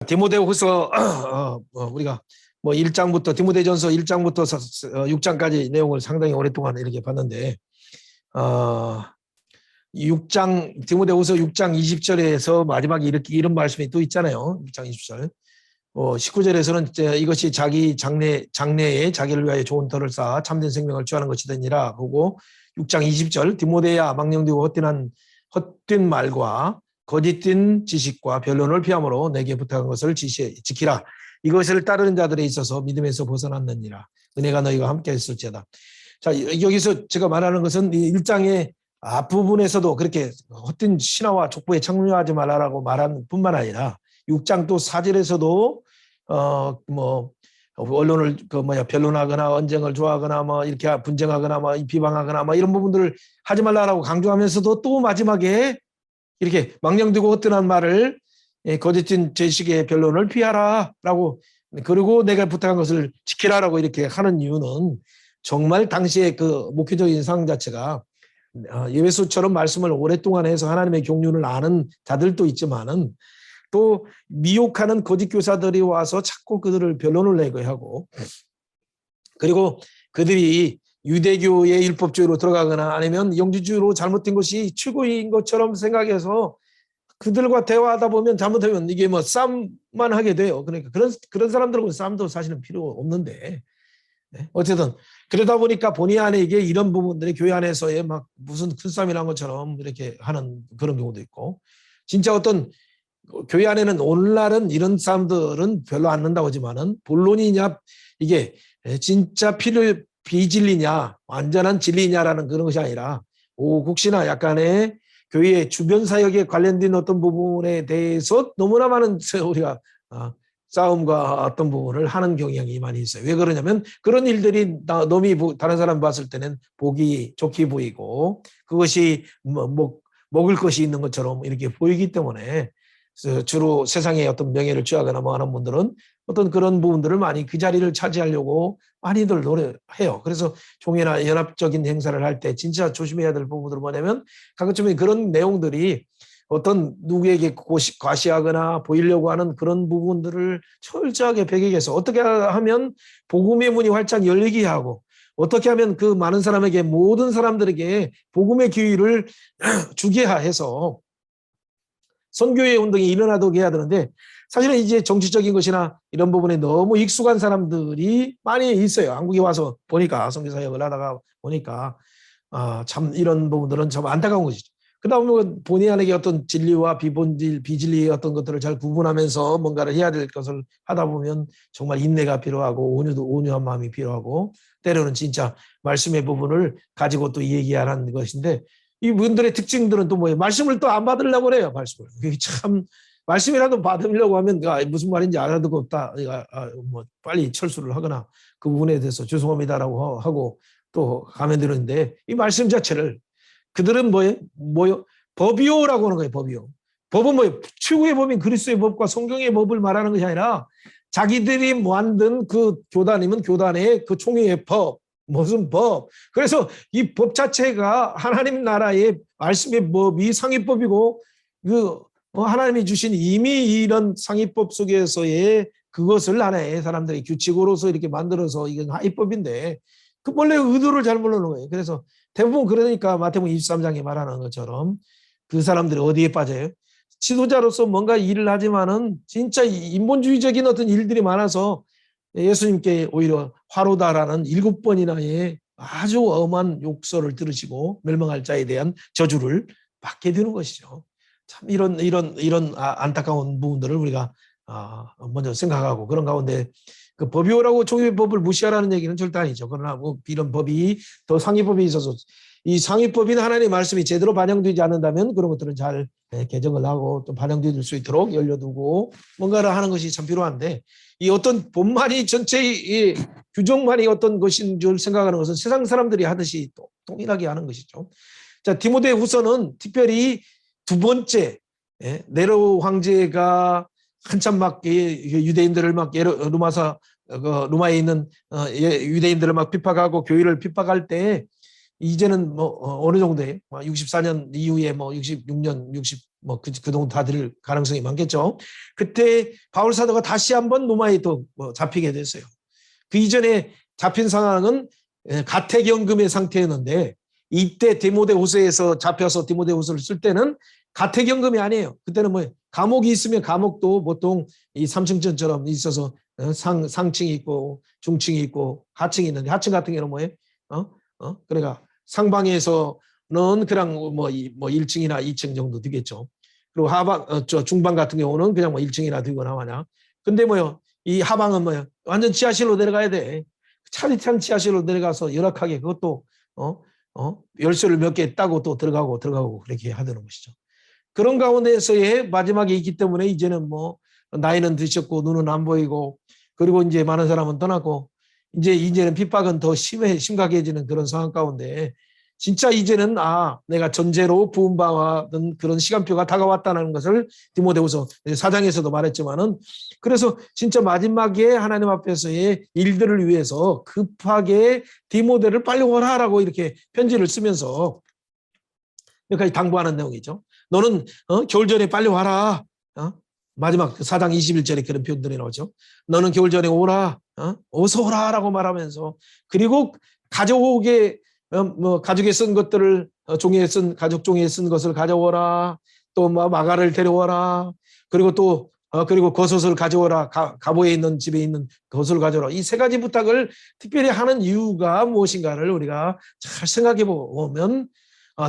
디모데후서 우리가 뭐 1장부터 디모데전서 1장부터 6장까지 내용을 상당히 오랫동안 이렇게 봤는데 6장 디모데후서 6장 20절에서 마지막에 이렇게 이런 말씀이 또 있잖아요. 6장 20절. 19절에서는 이것이 자기 장래에 자기를 위하여 좋은 터를 쌓아 참된 생명을 취하는 것이더니라 하고 6장 20절 디모데야 망령되고 헛된 말과 거짓된 지식과 변론을 피함으로 내게 부탁한 것을 지키라. 이것을 따르는 자들에 있어서 믿음에서 벗어났느니라. 은혜가 너희와 함께 했을지어다. 자, 여기서 제가 말하는 것은 이 1장의 앞부분에서도 그렇게 헛된 신화와 족보에 착용하지 말라라고 말한 뿐만 아니라 6장 또 4절에서도 언론을 변론하거나 언쟁을 좋아하거나 이렇게 분쟁하거나 비방하거나 이런 부분들을 하지 말라라고 강조하면서도 또 마지막에 이렇게 망령되고 헛되는 말을 거짓된 제식의 변론을 피하라라고 그리고 내가 부탁한 것을 지키라라고 이렇게 하는 이유는 정말 당시의 그 목회적인 상황 자체가 예배소처럼 말씀을 오랫동안 해서 하나님의 경륜을 아는 자들도 있지만은 또 미혹하는 거짓 교사들이 와서 자꾸 그들을 변론을 내게 하고 그리고 그들이 유대교의 율법주의로 들어가거나 아니면 영지주의로 잘못된 것이 최고인 것처럼 생각해서 그들과 대화하다 보면 잘못하면 이게 싸움만 하게 돼요. 그러니까 그런 사람들하고는 싸움도 사실은 필요 없는데 어쨌든 그러다 보니까 본의 아니게 이게 이런 부분들이 교회 안에서의 막 무슨 큰 싸움이 난 것처럼 이렇게 하는 그런 경우도 있고 진짜 어떤 교회 안에는 오늘날은 이런 싸움들은 별로 안 난다고 하지만은 본론이냐 이게 진짜 비진리냐 완전한 진리냐라는 그런 것이 아니라 혹시나 약간의 교회의 주변 사역에 관련된 어떤 부분에 대해서 너무나 많은 우리가 싸움과 어떤 부분을 하는 경향이 많이 있어요. 왜 그러냐면 그런 일들이 너무 다른 사람 봤을 때는 보기 좋게 보이고 그것이 먹을 것이 있는 것처럼 이렇게 보이기 때문에 주로 세상의 어떤 명예를 취하거나 하는 분들은 어떤 그런 부분들을 많이 그 자리를 차지하려고 많이들 노력해요. 그래서 종회나 연합적인 행사를 할 때 진짜 조심해야 될 부분들은 뭐냐면 가끔쯤에 그런 내용들이 어떤 누구에게 과시하거나 보이려고 하는 그런 부분들을 철저하게 배격해서 어떻게 하면 복음의 문이 활짝 열리게 하고 어떻게 하면 그 많은 사람에게 모든 사람들에게 복음의 기회를 주게 해서 선교의 운동이 일어나도록 해야 되는데 사실은 이제 정치적인 것이나 이런 부분에 너무 익숙한 사람들이 많이 있어요. 한국에 와서 보니까 선교 사역을 하다가 보니까 참 이런 부분들은 참 안타까운 것이죠. 그다음에 본의 아니게 어떤 진리와 비진리의 어떤 것들을 잘 구분하면서 뭔가를 해야 될 것을 하다 보면 정말 인내가 필요하고 온유한 마음이 필요하고 때로는 진짜 말씀의 부분을 가지고 또 얘기하는 것인데 이분들의 특징들은 또 뭐예요? 말씀을 또 안 받으려고 그래요. 말씀을. 참 말씀이라도 받으려고 하면 무슨 말인지 알아듣고 없다. 빨리 철수를 하거나 그 부분에 대해서 죄송합니다라고 하고 또 가면 되는데 이 말씀 자체를 그들은 뭐요? 법이요라고 하는 거예요. 법이요. 법은 뭐예요? 최고의 법인 그리스도의 법과 성경의 법을 말하는 것이 아니라 자기들이 만든 그 교단이면 교단의 그 총회의 법, 무슨 법. 그래서 이 법 자체가 하나님 나라의 말씀의 법이 상위법이고 하나님이 주신 이미 이런 상위법 속에서의 그것을 하나의 사람들이 규칙으로서 이렇게 만들어서 이건 하위법인데 그 원래 의도를 잘 모르는 거예요. 그래서 대부분 그러니까 마태복음 23장에 말하는 것처럼 그 사람들이 어디에 빠져요? 지도자로서 뭔가 일을 하지만은 진짜 인본주의적인 어떤 일들이 많아서 예수님께 오히려 화로다라는 7번이나의 아주 엄한 욕설을 들으시고 멸망할 자에 대한 저주를 받게 되는 것이죠. 참 이런 안타까운 부분들을 우리가 먼저 생각하고 그런 가운데 그 법이오라고 종교의 법을 무시하라는 얘기는 절대 아니죠. 그러나 이런 법이 더 상위법이 있어서 이 상위법인 하나님의 말씀이 제대로 반영되지 않는다면 그런 것들은 잘 개정을 하고 또 반영될 수 있도록 열려두고 뭔가를 하는 것이 참 필요한데 이 어떤 법만이 전체의 규정만이 어떤 것인 줄 생각하는 것은 세상 사람들이 하듯이 동일하게 하는 것이죠. 자, 디모데 후서는 특별히 두 번째 네로 황제가 한참 막 유대인들을 막 로마에 있는 유대인들을 막 핍박하고 교회를 핍박할 때 이제는 뭐 어느 정도에 64년 이후에 뭐 66년, 60 뭐 그 정도 다 될 가능성이 많겠죠. 그때 바울 사도가 다시 한번 로마에 또 잡히게 됐어요. 그 이전에 잡힌 상황은 가택연금의 상태였는데 이때 디모데후서에서 잡혀서 디모데후서를 쓸 때는 가택연금이 아니에요. 그때는 뭐 감옥이 있으면 감옥도 보통 이 삼층전처럼 있어서 상층이 있고 중층이 있고 하층이 있는데 하층 같은 경우는 뭐예요? 그러니까 상방에서는 그냥 뭐 1층이나 2층 정도 되겠죠. 그리고 하방 중방 같은 경우는 그냥 뭐 1층이나 되거나 마냐. 근데 뭐요? 이 하방은 뭐요? 완전 지하실로 내려가야 돼. 차디찬 지하실로 내려가서 열악하게 그것도 열쇠를 몇 개 따고 또 들어가고 그렇게 하는 것이죠. 그런 가운데서의 마지막에 있기 때문에 이제는 뭐 나이는 드셨고 눈은 안 보이고 그리고 이제 많은 사람은 떠났고 이제는 핍박은 더 심각해지는 그런 상황 가운데 진짜 이제는 내가 전제로 부음받은 그런 시간표가 다가왔다는 것을 디모데후서 4장에서도 말했지만은 그래서 진짜 마지막에 하나님 앞에서의 일들을 위해서 급하게 디모데를 빨리 오라라고 이렇게 편지를 쓰면서 여기까지 당부하는 내용이죠. 너는 겨울 전에 빨리 와라. 마지막 4장 21절에 그런 표현들이 나오죠. 너는 겨울 전에 오라. 어서 오라라고 말하면서 그리고 가져오게 가죽에 쓴 것들을 종이에 쓴 가죽 종이에 쓴 것을 가져오라. 또 마가를 데려와라. 그리고 또 그리고 겉옷을 가져오라. 가보에 있는 집에 있는 겉옷을 가져오라. 이 세 가지 부탁을 특별히 하는 이유가 무엇인가를 우리가 잘 생각해 보면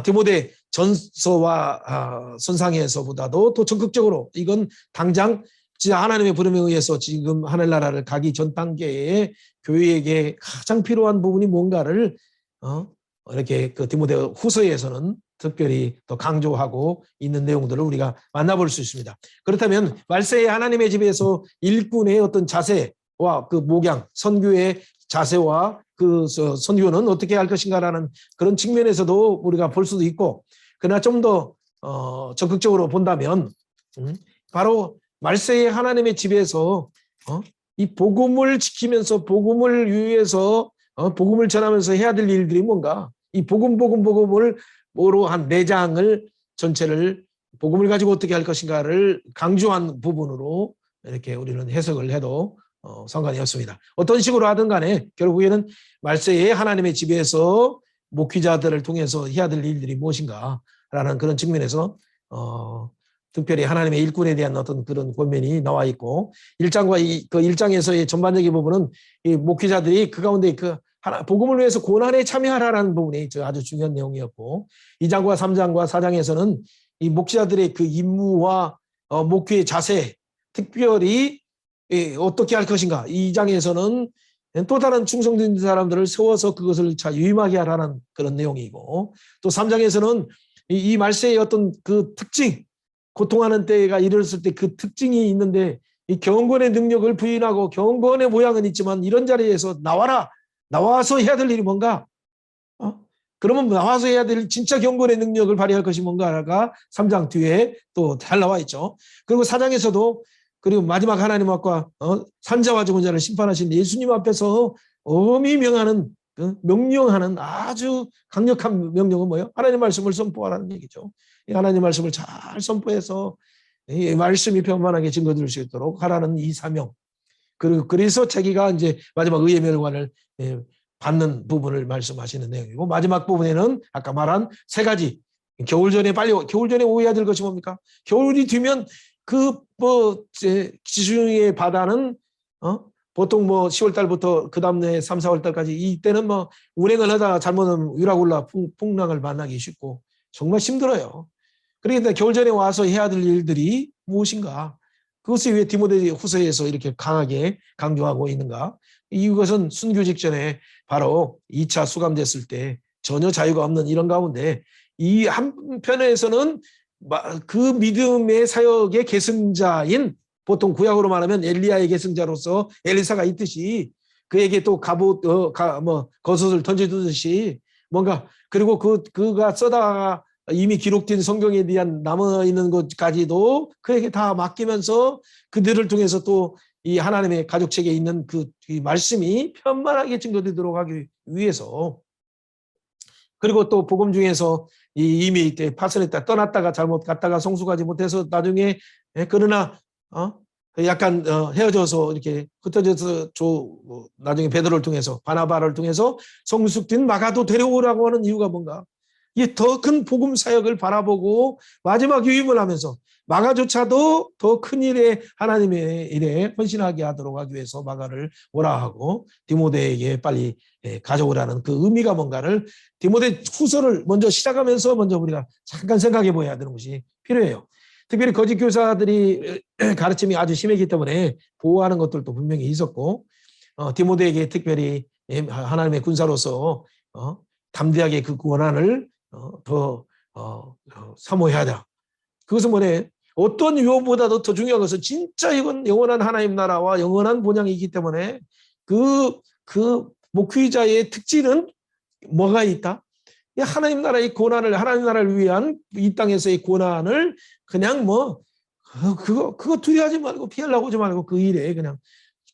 디모데 전서와 선상에서보다도 더 적극적으로 이건 당장 하나님의 부름에 의해서 지금 하늘나라를 가기 전 단계에 교회에게 가장 필요한 부분이 뭔가를 이렇게 그 디모데 후서에서는 특별히 더 강조하고 있는 내용들을 우리가 만나볼 수 있습니다. 그렇다면 말세의 하나님의 집에서 일꾼의 어떤 자세와 그 목양, 선교의 자세와 그 선교는 어떻게 할 것인가라는 그런 측면에서도 우리가 볼 수도 있고 그러나 좀 더 적극적으로 본다면 바로 말세의 하나님의 집에서 이 복음을 지키면서 복음을 위해서 복음을 전하면서 해야 될 일들이 뭔가 이 복음을 뭐로 한 4장을 전체를 복음을 가지고 어떻게 할 것인가를 강조한 부분으로 이렇게 우리는 해석을 해도 상관이 없습니다. 어떤 식으로 하든 간에 결국에는 말세의 하나님의 집에서 목회자들을 통해서 해야 될 일들이 무엇인가라는 그런 측면에서 특별히 하나님의 일꾼에 대한 어떤 그런 권면이 나와 있고 1장과 그 1장에서의 전반적인 부분은 이 목회자들이 그 가운데 복음을 위해서 고난에 참여하라는 부분이 아주 중요한 내용이었고 2장과 3장과 4장에서는 이 목회자들의 그 임무와 목회의 자세 특별히 어떻게 할 것인가 2장에서는 또 다른 충성된 사람들을 세워서 그것을 유임하게 하라는 그런 내용이고 또 3장에서는 이 말세의 어떤 그 특징 고통하는 때가 이르렀을 때 그 특징이 있는데 이 경건의 능력을 부인하고 경건의 모양은 있지만 이런 자리에서 나와서 해야 될 일이 뭔가 그러면 나와서 해야 될 진짜 경건의 능력을 발휘할 것이 뭔가가 3장 뒤에 또 잘 나와 있죠. 그리고 4장에서도 그리고 마지막 하나님 앞과 산자와 죽은 자를 심판하신 예수님 앞에서 엄히 명령하는 아주 강력한 명령은 뭐예요? 하나님 말씀을 선포하라는 얘기죠. 이 하나님 말씀을 잘 선포해서 이 말씀이 평만하게 증거될 수 있도록 하라는 이 사명. 그리고 그래서 자기가 이제 마지막 의의 멸관을 받는 부분을 말씀하시는 내용이고 마지막 부분에는 아까 말한 3가지 겨울 전에 오해야 될 것이 뭡니까? 겨울이 되면 지중해 바다는 보통 10월 달부터 그 다음에 3, 4월 달까지 이때는 운행을 하다가 잘못하면 유라굴라 풍랑을 만나기 쉽고 정말 힘들어요. 그러니까 겨울 전에 와서 해야 될 일들이 무엇인가? 그것을 왜 디모데 후서에서 이렇게 강하게 강조하고 있는가? 이것은 순교 직전에 바로 2차 수감됐을 때 전혀 자유가 없는 이런 가운데 이 한편에서는 그 믿음의 사역의 계승자인 보통 구약으로 말하면 엘리야의 계승자로서 엘리사가 있듯이 그에게 또 겉옷을 던져두듯이 뭔가 그리고 그가 써다가 이미 기록된 성경에 대한 남아있는 것까지도 그에게 다 맡기면서 그들을 통해서 또 이 하나님의 가족책에 있는 그 말씀이 편만하게 증거되도록 하기 위해서 그리고 또 복음 중에서 이미 파선했다 떠났다가 잘못 갔다가 성숙하지 못해서 나중에 그러나 약간 헤어져서 이렇게 흩어져서 나중에 베드로를 통해서 바나바를 통해서 성숙된 마가도 데려오라고 하는 이유가 뭔가? 이게 더 큰 복음 사역을 바라보고 마지막 유임을 하면서 마가조차도 더 큰 일에 하나님의 일에 헌신하게 하도록 하기 위해서 마가를 오라 하고 디모데에게 빨리 가져오라는 그 의미가 뭔가를 디모데 후서를 먼저 시작하면서 먼저 우리가 잠깐 생각해 보아야 되는 것이 필요해요. 특별히 거짓 교사들이 가르침이 아주 심했기 때문에 보호하는 것들도 분명히 있었고 디모데에게 특별히 하나님의 군사로서 담대하게 그 권한을 더 사모해야 한다. 그것은 뭐래? 어떤 유업보다도 더 중요한 것은 진짜 이건 영원한 하나님 나라와 영원한 본향이기 때문에 그 목회자의 특징은 뭐가 있다? 하나님 나라의 고난을 하나님 나라를 위한 이 땅에서의 고난을 그냥 그거 두려워하지 말고 피하려고 하지 말고 그 일에 그냥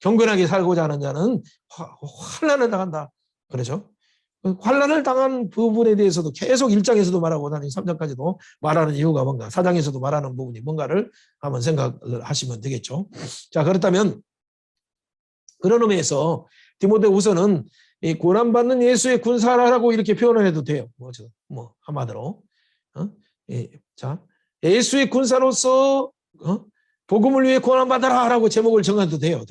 경건하게 살고자 하는 자는 환난을 당한다. 그렇죠? 환난을 당한 부분에 대해서도 계속 1장에서도 말하고 3장까지도 말하는 이유가 뭔가 4장에서도 말하는 부분이 뭔가를 한번 생각을 하시면 되겠죠. 자, 그렇다면 그런 의미에서 디모데후서는 이 고난받는 예수의 군사라고 이렇게 표현을 해도 돼요. 한마디로. 자, 예수의 군사로서 복음을 위해 고난받아라라고 제목을 정해도 돼요.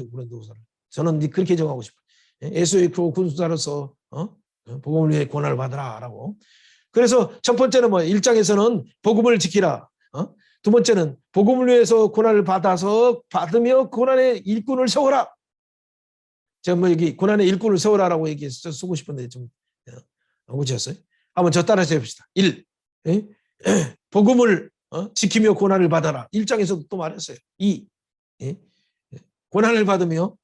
저는 그렇게 정하고 싶어요. 예수의 군사로서 복음을 위해 고난을 받으라라고. 그래서 첫 번째는 1장에서는 복음을 지키라. 두 번째는 복음을 위해서 고난을 받으며 고난의 일꾼을 세워라. 제가 여기 고난의 일꾼을 세워라라고 얘기 쓰고 싶은데 좀 어지였어요. 한번 저 따라서 해봅시다. 1. 복음을 지키며 고난을 받아라. 1장에서도 또 말했어요. 2. 고난을 받으며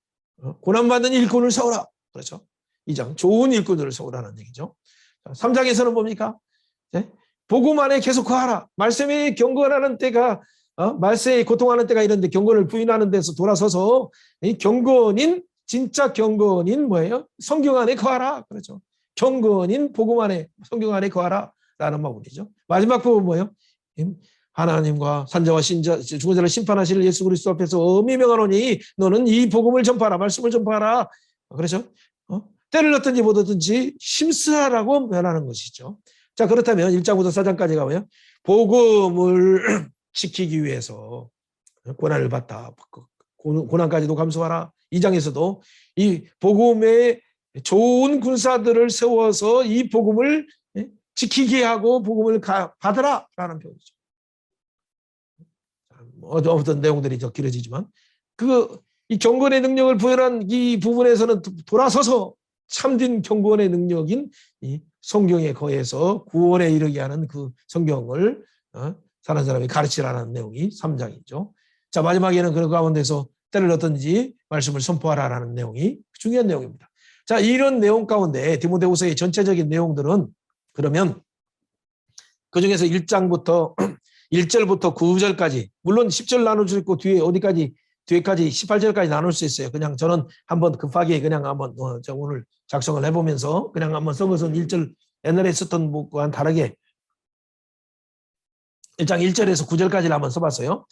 고난받는 일꾼을 세워라. 그렇죠. 2장 좋은 일꾼들을 세우라는 얘기죠. 3장에서는 뭡니까? 복음 안에 계속 거하라. 말씀이 경건하는 때가 말세에 고통하는 때가 이런데 경건을 부인하는 데서 돌아서서 경건인 진짜 경건인 뭐예요? 성경 안에 거하라. 그렇죠. 경건인 복음 안에 성경 안에 거하라 라는 부분이죠. 마지막 부분 뭐예요? 하나님과 산자와 신자 죽은 자를 심판하실 예수 그리스도 앞에서 엄히 명하노니 너는 이 복음을 전파하라. 말씀을 전파하라. 그렇죠? 때를 얻든지 못 얻든지 심쓰하라고 면하는 것이죠. 자, 그렇다면 1장부터 4장까지 가면 복음을 지키기 위해서 고난을 받다. 고난까지도 감수하라. 2장에서도 이 복음의 좋은 군사들을 세워서 이 복음을 지키게 하고 복음을 받으라라는 표현이죠. 어떤 내용들이 더 길어지지만 이 경건의 능력을 부여한 이 부분에서는 돌아서서 참된 경건의 능력인 이 성경에 거해서 구원에 이르게 하는 그 성경을 사는 사람이 가르치라는 내용이 3장이죠. 자, 마지막에는 그 가운데서 때를 얻든지 말씀을 선포하라라는 내용이 중요한 내용입니다. 자, 이런 내용 가운데 디모데후서의 전체적인 내용들은 그러면 그중에서 1장부터 1절부터 9절까지 물론 10절 나눌 수 있고 뒤에까지 18절까지 나눌 수 있어요. 그냥 저는 한번 급하게 그냥 한번 오늘 작성을 해보면서 그냥 한번 써서 1절 옛날에 썼던 것과는 다르게 1장 1절에서 9절까지를 한번 써봤어요.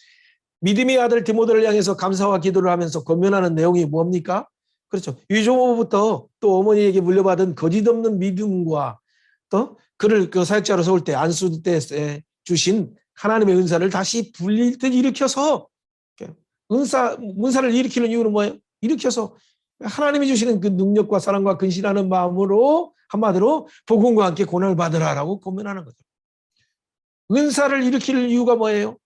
믿음의 아들 디모데를 향해서 감사와 기도를 하면서 권면하는 내용이 뭡니까? 그렇죠. 유조부터 또 어머니에게 물려받은 거짓 없는 믿음과 또 그를 그 사역자로 세울 때 안수 때 주신 하나님의 은사를 다시 불릴 듯 일으켜서 은사를 일으키는 이유는 뭐예요? 일으켜서 하나님이 주시는 그 능력과 사랑과 근신하는 마음으로 한마디로 복음과 함께 고난을 받으라라고 권면하는 거죠. 은사를 일으킬 이유가 뭐예요?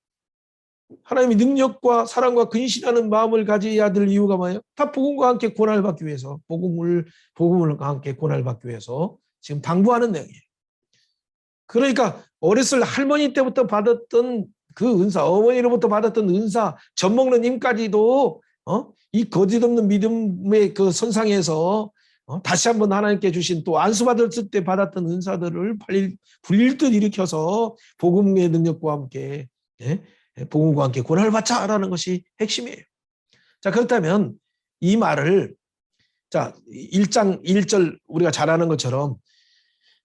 하나님의 능력과 사랑과 근신하는 마음을 가져야 될 이유가 뭐예요? 다 복음과 함께 고난을 받기 위해서 복음과 함께 고난을 받기 위해서 지금 당부하는 내용이에요. 그러니까 어렸을 할머니 때부터 받았던 그 은사, 어머니로부터 받았던 은사, 젖 먹는 힘까지도 이 거짓 없는 믿음의 그 선상에서 다시 한번 하나님께 주신 또 안수받았을 때 받았던 은사들을 불릴 듯 일으켜서 복음의 능력과 함께 복음과 함께 고난을 받자라는 것이 핵심이에요. 자, 그렇다면 이 말을 자 1장 1절 우리가 잘 아는 것처럼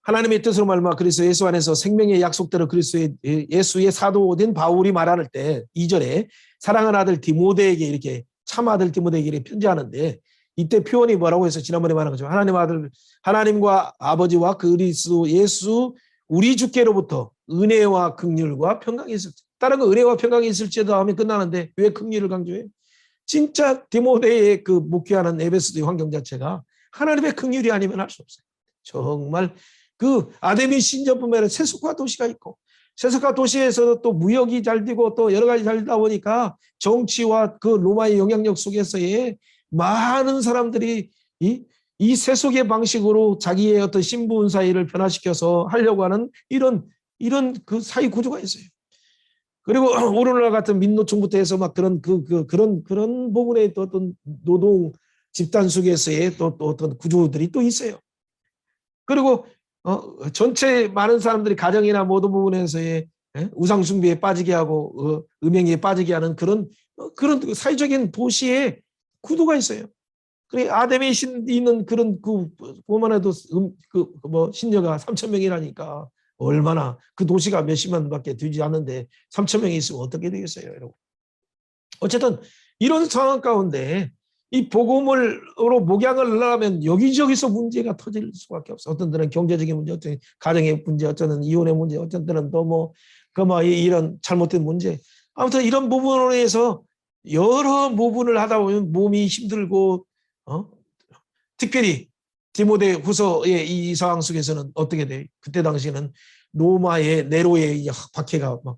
하나님의 뜻으로 말미암아 그리스도 예수 안에서 생명의 약속대로 그리스도의 예수의 사도된 바울이 말할 때 2절에 사랑하는 아들 디모데에게 이렇게 참 아들 디모데에게 이렇게 편지하는데 이때 표현이 뭐라고 해서 지난번에 말한 거죠. 하나님과 아버지와 그리스도 예수 우리 주께로부터 은혜와 긍휼과 평강이 있을지. 다른 거 은혜와 평강이 있을지도 하면 끝나는데 왜 긍휼을 강조해요? 진짜 디모데의 그 목회하는 에베소의 환경 자체가 하나님의 긍휼이 아니면 할 수 없어요. 정말 그 아데미 신전뿐만 아니라 세속화 도시가 있고 세속화 도시에서도 또 무역이 잘 되고 또 여러 가지 잘 되다 보니까 정치와 그 로마의 영향력 속에서의 많은 사람들이 이 세속의 방식으로 자기의 어떤 신분 사이를 변화시켜서 하려고 하는 이런 그 사회 구조가 있어요. 그리고 오늘날 같은 민노총부터 해서 막 그런 부분의 또 어떤 노동 집단 속에서의 또 어떤 구조들이 또 있어요. 그리고 전체 많은 사람들이 가정이나 모든 부분에서의 우상 숭배에 빠지게 하고 음행에 빠지게 하는 그런 사회적인 도시의 구도가 있어요. 그래 아담에 있는 그런 보만 해도 신녀가 3,000명이라니까 얼마나 그 도시가 몇십만밖에 되지 않는데 3,000명이 있으면 어떻게 되겠어요, 여러분? 어쨌든 이런 상황 가운데 이 복음으로 목양을 하려면 여기저기서 문제가 터질 수밖에 없어. 어떤 때는 경제적인 문제, 어떤 가정의 문제, 어떤 이혼의 문제, 어떤 때는 또 이런 잘못된 문제. 아무튼 이런 부분에서 여러 부분을 하다 보면 몸이 힘들고 특별히 디모데 후서의 이 상황 속에서는 어떻게 돼? 그때 당시에는 로마의 네로의 박해가 막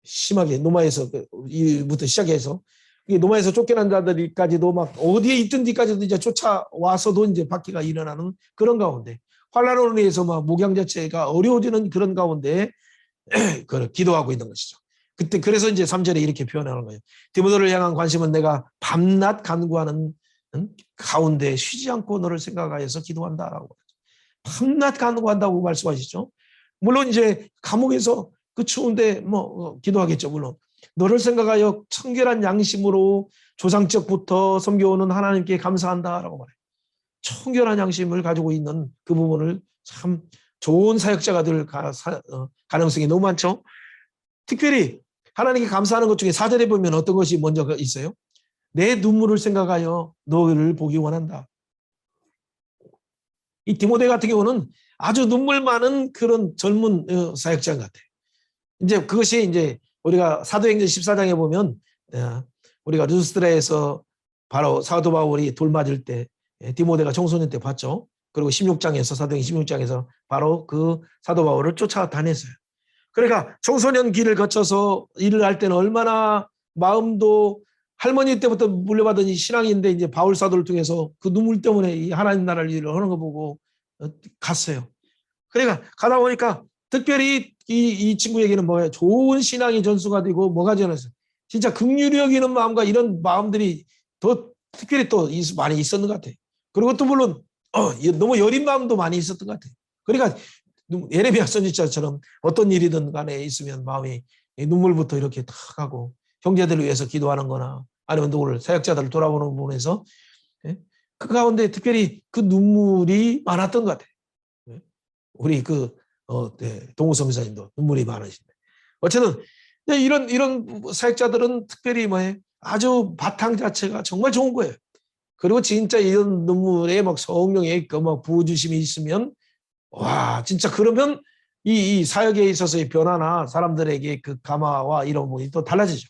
심하게 로마에서부터 시작해서 로마에서 쫓겨난 자들까지도 막 어디에 있든지까지도 이제 쫓아와서도 이제 박해가 일어나는 그런 가운데 환란으로 인해서 막 목양 자체가 어려워지는 그런 가운데 기도하고 있는 것이죠. 그때 그래서 이제 3절에 이렇게 표현하는 거예요. 디모데를 향한 관심은 내가 밤낮 간구하는 가운데 쉬지 않고 너를 생각하여서 기도한다라고 밤낮 간구한다고 말씀하시죠. 물론 이제 감옥에서 그 추운데 기도하겠죠. 물론 너를 생각하여 청결한 양심으로 조상적부터 섬겨오는 하나님께 감사한다라고 말해요. 청결한 양심을 가지고 있는 그 부분을 참 좋은 사역자가 될 가능성이 너무 많죠. 특별히 하나님께 감사하는 것 중에 4절에 보면 어떤 것이 먼저 있어요? 내 눈물을 생각하여 너를 보기 원한다. 이 디모데 같은 경우는 아주 눈물 많은 그런 젊은 사역자 같아요. 이제 그것이 이제 우리가 사도행전 14장에 보면 우리가 루스드라에서 바로 사도 바울이 돌 맞을 때 디모데가 청소년 때 봤죠. 그리고 16장에서 사도행전 16장에서 바로 그 사도 바울을 쫓아다녔어요. 그러니까 청소년 길을 거쳐서 일을 할 때는 얼마나 마음도 할머니 때부터 물려받은 이 신앙인데 이제 바울 사도를 통해서 그 눈물 때문에 이 하나님 나라를 일을 하는 거 보고 갔어요. 그러니까 가다 보니까 특별히 이 친구에게는 뭐예요? 좋은 신앙이 전수가 되고 뭐가 전했어요? 진짜 긍휼히 여기는 마음과 이런 마음들이 더 특별히 또 많이 있었는 것 같아요. 그리고 또 물론 너무 여린 마음도 많이 있었던 것 같아요. 그러니까 예레미야 선지자처럼 어떤 일이든 간에 있으면 마음이 눈물부터 이렇게 탁 하고 형제들을 위해서 기도하는 거나 아니면 누구를 사역자들을 돌아보는 부분에서 그 가운데 특별히 그 눈물이 많았던 것 같아요. 우리 동우성 이사님도 눈물이 많으신데 어쨌든 이런 사역자들은 특별히 아주 바탕 자체가 정말 좋은 거예요. 그리고 진짜 이런 눈물에 막 성령의 부어주심이 있으면 와 진짜 그러면 이 사역에 있어서의 변화나 사람들에게 그 감화와 이런 부분이 또 달라지죠.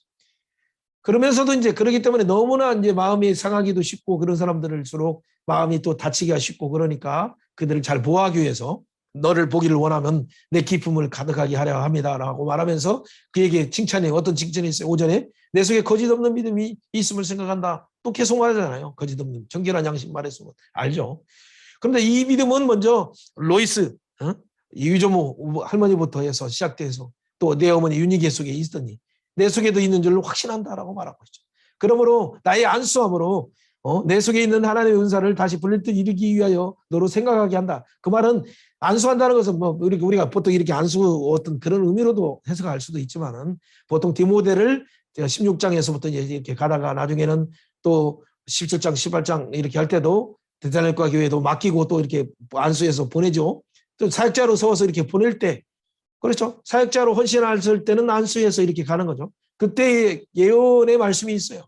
그러면서도 이제 그러기 때문에 너무나 이제 마음이 상하기도 쉽고 그런 사람들일수록 마음이 또 다치기가 쉽고 그러니까 그들을 잘 보호하기 위해서 너를 보기를 원하면 내 기쁨을 가득하게 하려 합니다라고 말하면서 그에게 칭찬이 어떤 칭찬이 있어요. 5절에 내 속에 거짓 없는 믿음이 있음을 생각한다. 또 계속 말하잖아요. 거짓 없는 정결한 양심 말했으면 알죠. 그런데 이 믿음은 먼저 로이스 유조모 할머니부터 해서 시작돼서 또 내 어머니 윤희계 속에 있더니 내 속에도 있는 줄로 확신한다라고 말하고 있죠. 그러므로 나의 안수함으로 내 속에 있는 하나님의 은사를 다시 불릴 듯 이루기 위하여 너로 생각하게 한다. 그 말은 안수한다는 것은 우리가 보통 이렇게 안수 어떤 그런 의미로도 해석할 수도 있지만은 보통 디모데를 16장에서부터 이렇게 가다가 나중에는 또 17장, 18장 이렇게 할 때도 데살로니가 교회도 맡기고 또 이렇게 안수해서 보내죠. 또 사역자로 세워서 이렇게 보낼 때, 그렇죠? 사역자로 헌신할 때는 안수해서 이렇게 가는 거죠. 그때 예언의 말씀이 있어요.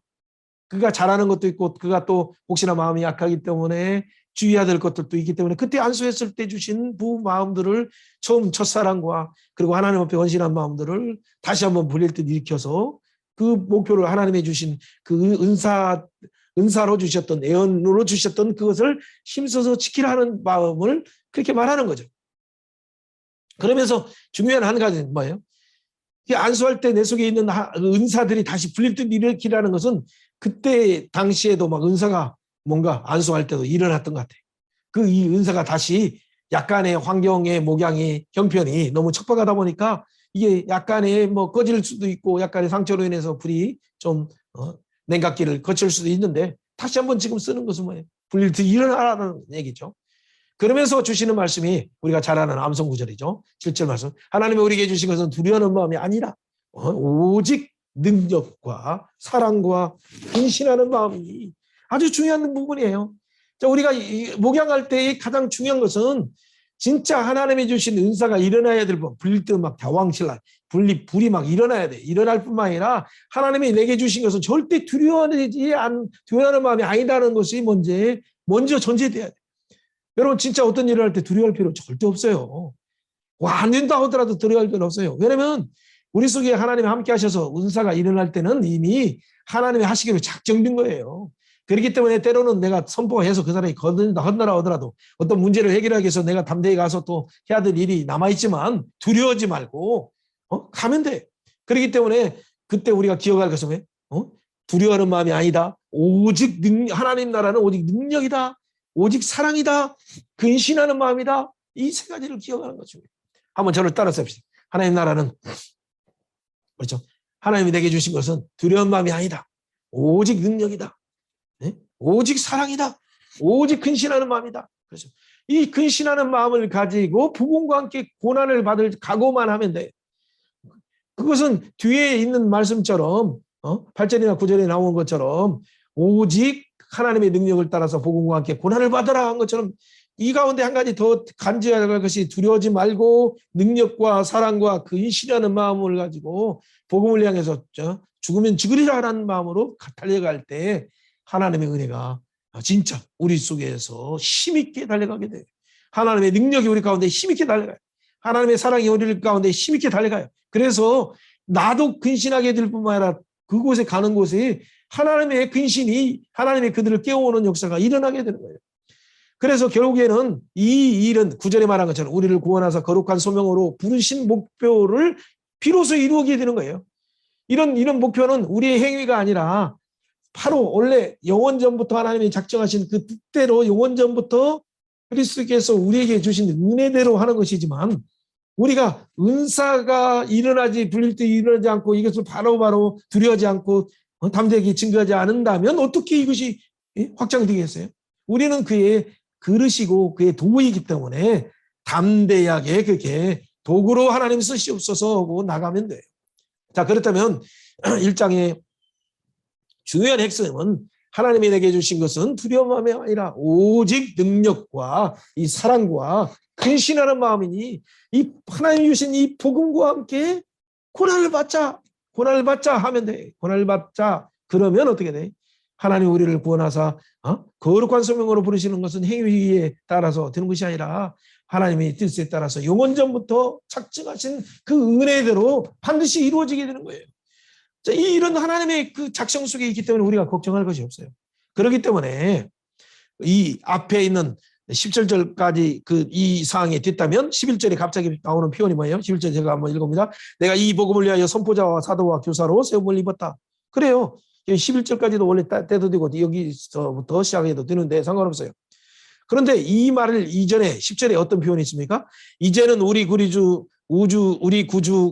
그가 잘하는 것도 있고 그가 또 혹시나 마음이 약하기 때문에 주의해야 될 것들도 있기 때문에 그때 안수했을 때 주신 부 마음들을 처음 첫사랑과 그리고 하나님 앞에 헌신한 마음들을 다시 한번 불릴 듯 일으켜서 그 목표를 하나님이 주신 그 은사로 주셨던 예언으로 주셨던 그것을 힘써서 지키라는 마음을 그렇게 말하는 거죠. 그러면서 중요한 한 가지는 뭐예요? 안수할 때 내 속에 있는 은사들이 다시 불릴 듯 일으키라는 것은 그때 당시에도 막 은사가 뭔가 안수할 때도 일어났던 것 같아요. 그 이 은사가 다시 약간의 환경의 목양이 형편이 너무 척박하다 보니까 이게 약간의 뭐 꺼질 수도 있고 약간의 상처로 인해서 불이 좀 냉각기를 거칠 수도 있는데 다시 한번 지금 쓰는 것은 뭐예요? 불릴 듯 일어나라는 얘기죠. 그러면서 주시는 말씀이 우리가 잘 아는 암송 구절이죠. 7절 말씀. 하나님이 우리에게 주신 것은 두려워하는 마음이 아니라 오직 능력과 사랑과 근신하는 마음이 아주 중요한 부분이에요. 자, 우리가 목양할 때 가장 중요한 것은 진짜 하나님이 주신 은사가 일어나야 될 법, 불릴 때 막 대왕신라, 불이 막 일어나야 돼. 일어날 뿐만 아니라 하나님이 내게 주신 것은 절대 두려워하는 마음이 아니다는 것이 먼저 전제돼야 돼. 여러분 진짜 어떤 일을 할 때 두려워할 필요 절대 없어요. 안 된다 하더라도 두려워할 필요 없어요. 왜냐하면 우리 속에 하나님이 함께 하셔서 은사가 일어날 때는 이미 하나님이 하시기로 작정된 거예요. 그렇기 때문에 때로는 내가 선포해서 그 사람이 건너라 하더라도 어떤 문제를 해결하기 위해서 내가 담대히 가서 또 해야 될 일이 남아있지만 두려워하지 말고 가면 돼. 그렇기 때문에 그때 우리가 기억할 것은 왜? 두려워하는 마음이 아니다. 오직 하나님 나라는 오직 능력이다. 오직 사랑이다. 근신하는 마음이다. 이 세 가지를 기억하는 거죠. 한번 저를 따라서 합시다. 하나님 나라는 그렇죠. 하나님이 내게 주신 것은 두려운 마음이 아니다. 오직 능력이다. 네? 오직 사랑이다. 오직 근신하는 마음이다. 그렇죠. 이 근신하는 마음을 가지고 복음과 함께 고난을 받을 각오만 하면 돼. 그것은 뒤에 있는 말씀처럼 8절이나 9절에 나온 것처럼 오직 하나님의 능력을 따라서 복음과 함께 고난을 받으라 한 것처럼 이 가운데 한 가지 더 간주해야 할 것이 두려워하지 말고 능력과 사랑과 근신하는 마음을 가지고 복음을 향해서 죽으면 죽으리라라는 마음으로 달려갈 때 하나님의 은혜가 진짜 우리 속에서 힘있게 달려가게 돼요. 하나님의 능력이 우리 가운데 힘있게 달려가요. 하나님의 사랑이 우리 가운데 힘있게 달려가요. 그래서 나도 근신하게 될 뿐만 아니라 그곳에 가는 곳에 하나님의 근신이 하나님의 그들을 깨워오는 역사가 일어나게 되는 거예요. 그래서 결국에는 이 일은 구절에 말한 것처럼 우리를 구원하사 거룩한 소명으로 부르신 목표를 비로소 이루게 되는 거예요. 이런 목표는 우리의 행위가 아니라 바로 원래 영원전부터 하나님이 작정하신 그 뜻대로 영원전부터 그리스도께서 우리에게 주신 은혜대로 하는 것이지만 우리가 은사가 불릴 때 일어나지 않고 이것을 바로바로 두려워하지 않고 담대하게 증거하지 않는다면 어떻게 이것이 확장되겠어요? 우리는 그의 그릇이고 그의 도구이기 때문에 담대하게 그렇게 도구로 하나님 쓰시옵소서 하고 나가면 돼요. 자, 그렇다면 1장의 중요한 핵심은 하나님이 내게 주신 것은 두려움이 아니라 오직 능력과 이 사랑과 근신하는 마음이니 이 하나님이 주신 이 복음과 함께 고난을 받자 하면 돼. 고난을 받자. 그러면 어떻게 돼? 하나님 우리를 구원하사 거룩한 소명으로 부르시는 것은 행위에 따라서 되는 것이 아니라 하나님의 뜻에 따라서 영원전부터 작정하신 그 은혜대로 반드시 이루어지게 되는 거예요. 자, 이런 하나님의 그 작성 속에 있기 때문에 우리가 걱정할 것이 없어요. 그렇기 때문에 이 앞에 있는 17절까지 이 사항이 됐다면 11절에 갑자기 나오는 표현이 뭐예요? 11절 제가 한번 읽어봅니다. 내가 이 복음을 위하여 선포자와 사도와 교사로 세움을 입었다. 그래요. 11절까지도 원래 때도 되고 여기서부터 시작해도 되는데 상관없어요. 그런데 이 말을 이전에 10절에 어떤 표현이 있습니까? 이제는 우리 구주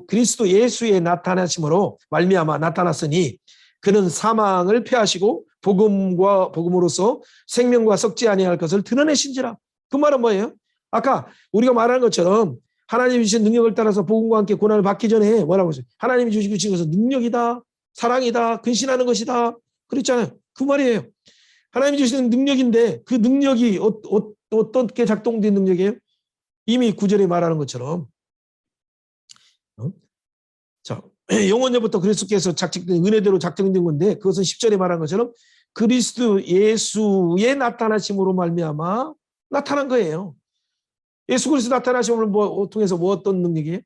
그리스도 예수의 나타나심으로 말미암아 나타났으니 그는 사망을 패하시고 복음으로서 생명과 썩지 아니할 것을 드러내신지라. 그 말은 뭐예요? 아까 우리가 말한 것처럼 하나님이 주신 능력을 따라서 복음과 함께 고난을 받기 전에 뭐라고 했어요? 하나님이 주신 것은 능력이다, 사랑이다, 근신하는 것이다. 그랬잖아요. 그 말이에요. 하나님이 주시는 능력인데 그 능력이 어떻게 작동된 능력이에요? 이미 9절에 말하는 것처럼 자, 영원전부터 그리스도께서 작정된 은혜대로 작정된 건데 그것은 10절에 말한 것처럼 그리스도 예수의 나타나심으로 말미암아 나타난 거예요. 예수 그리스도 나타나심을 통해서 어떤 능력이에요?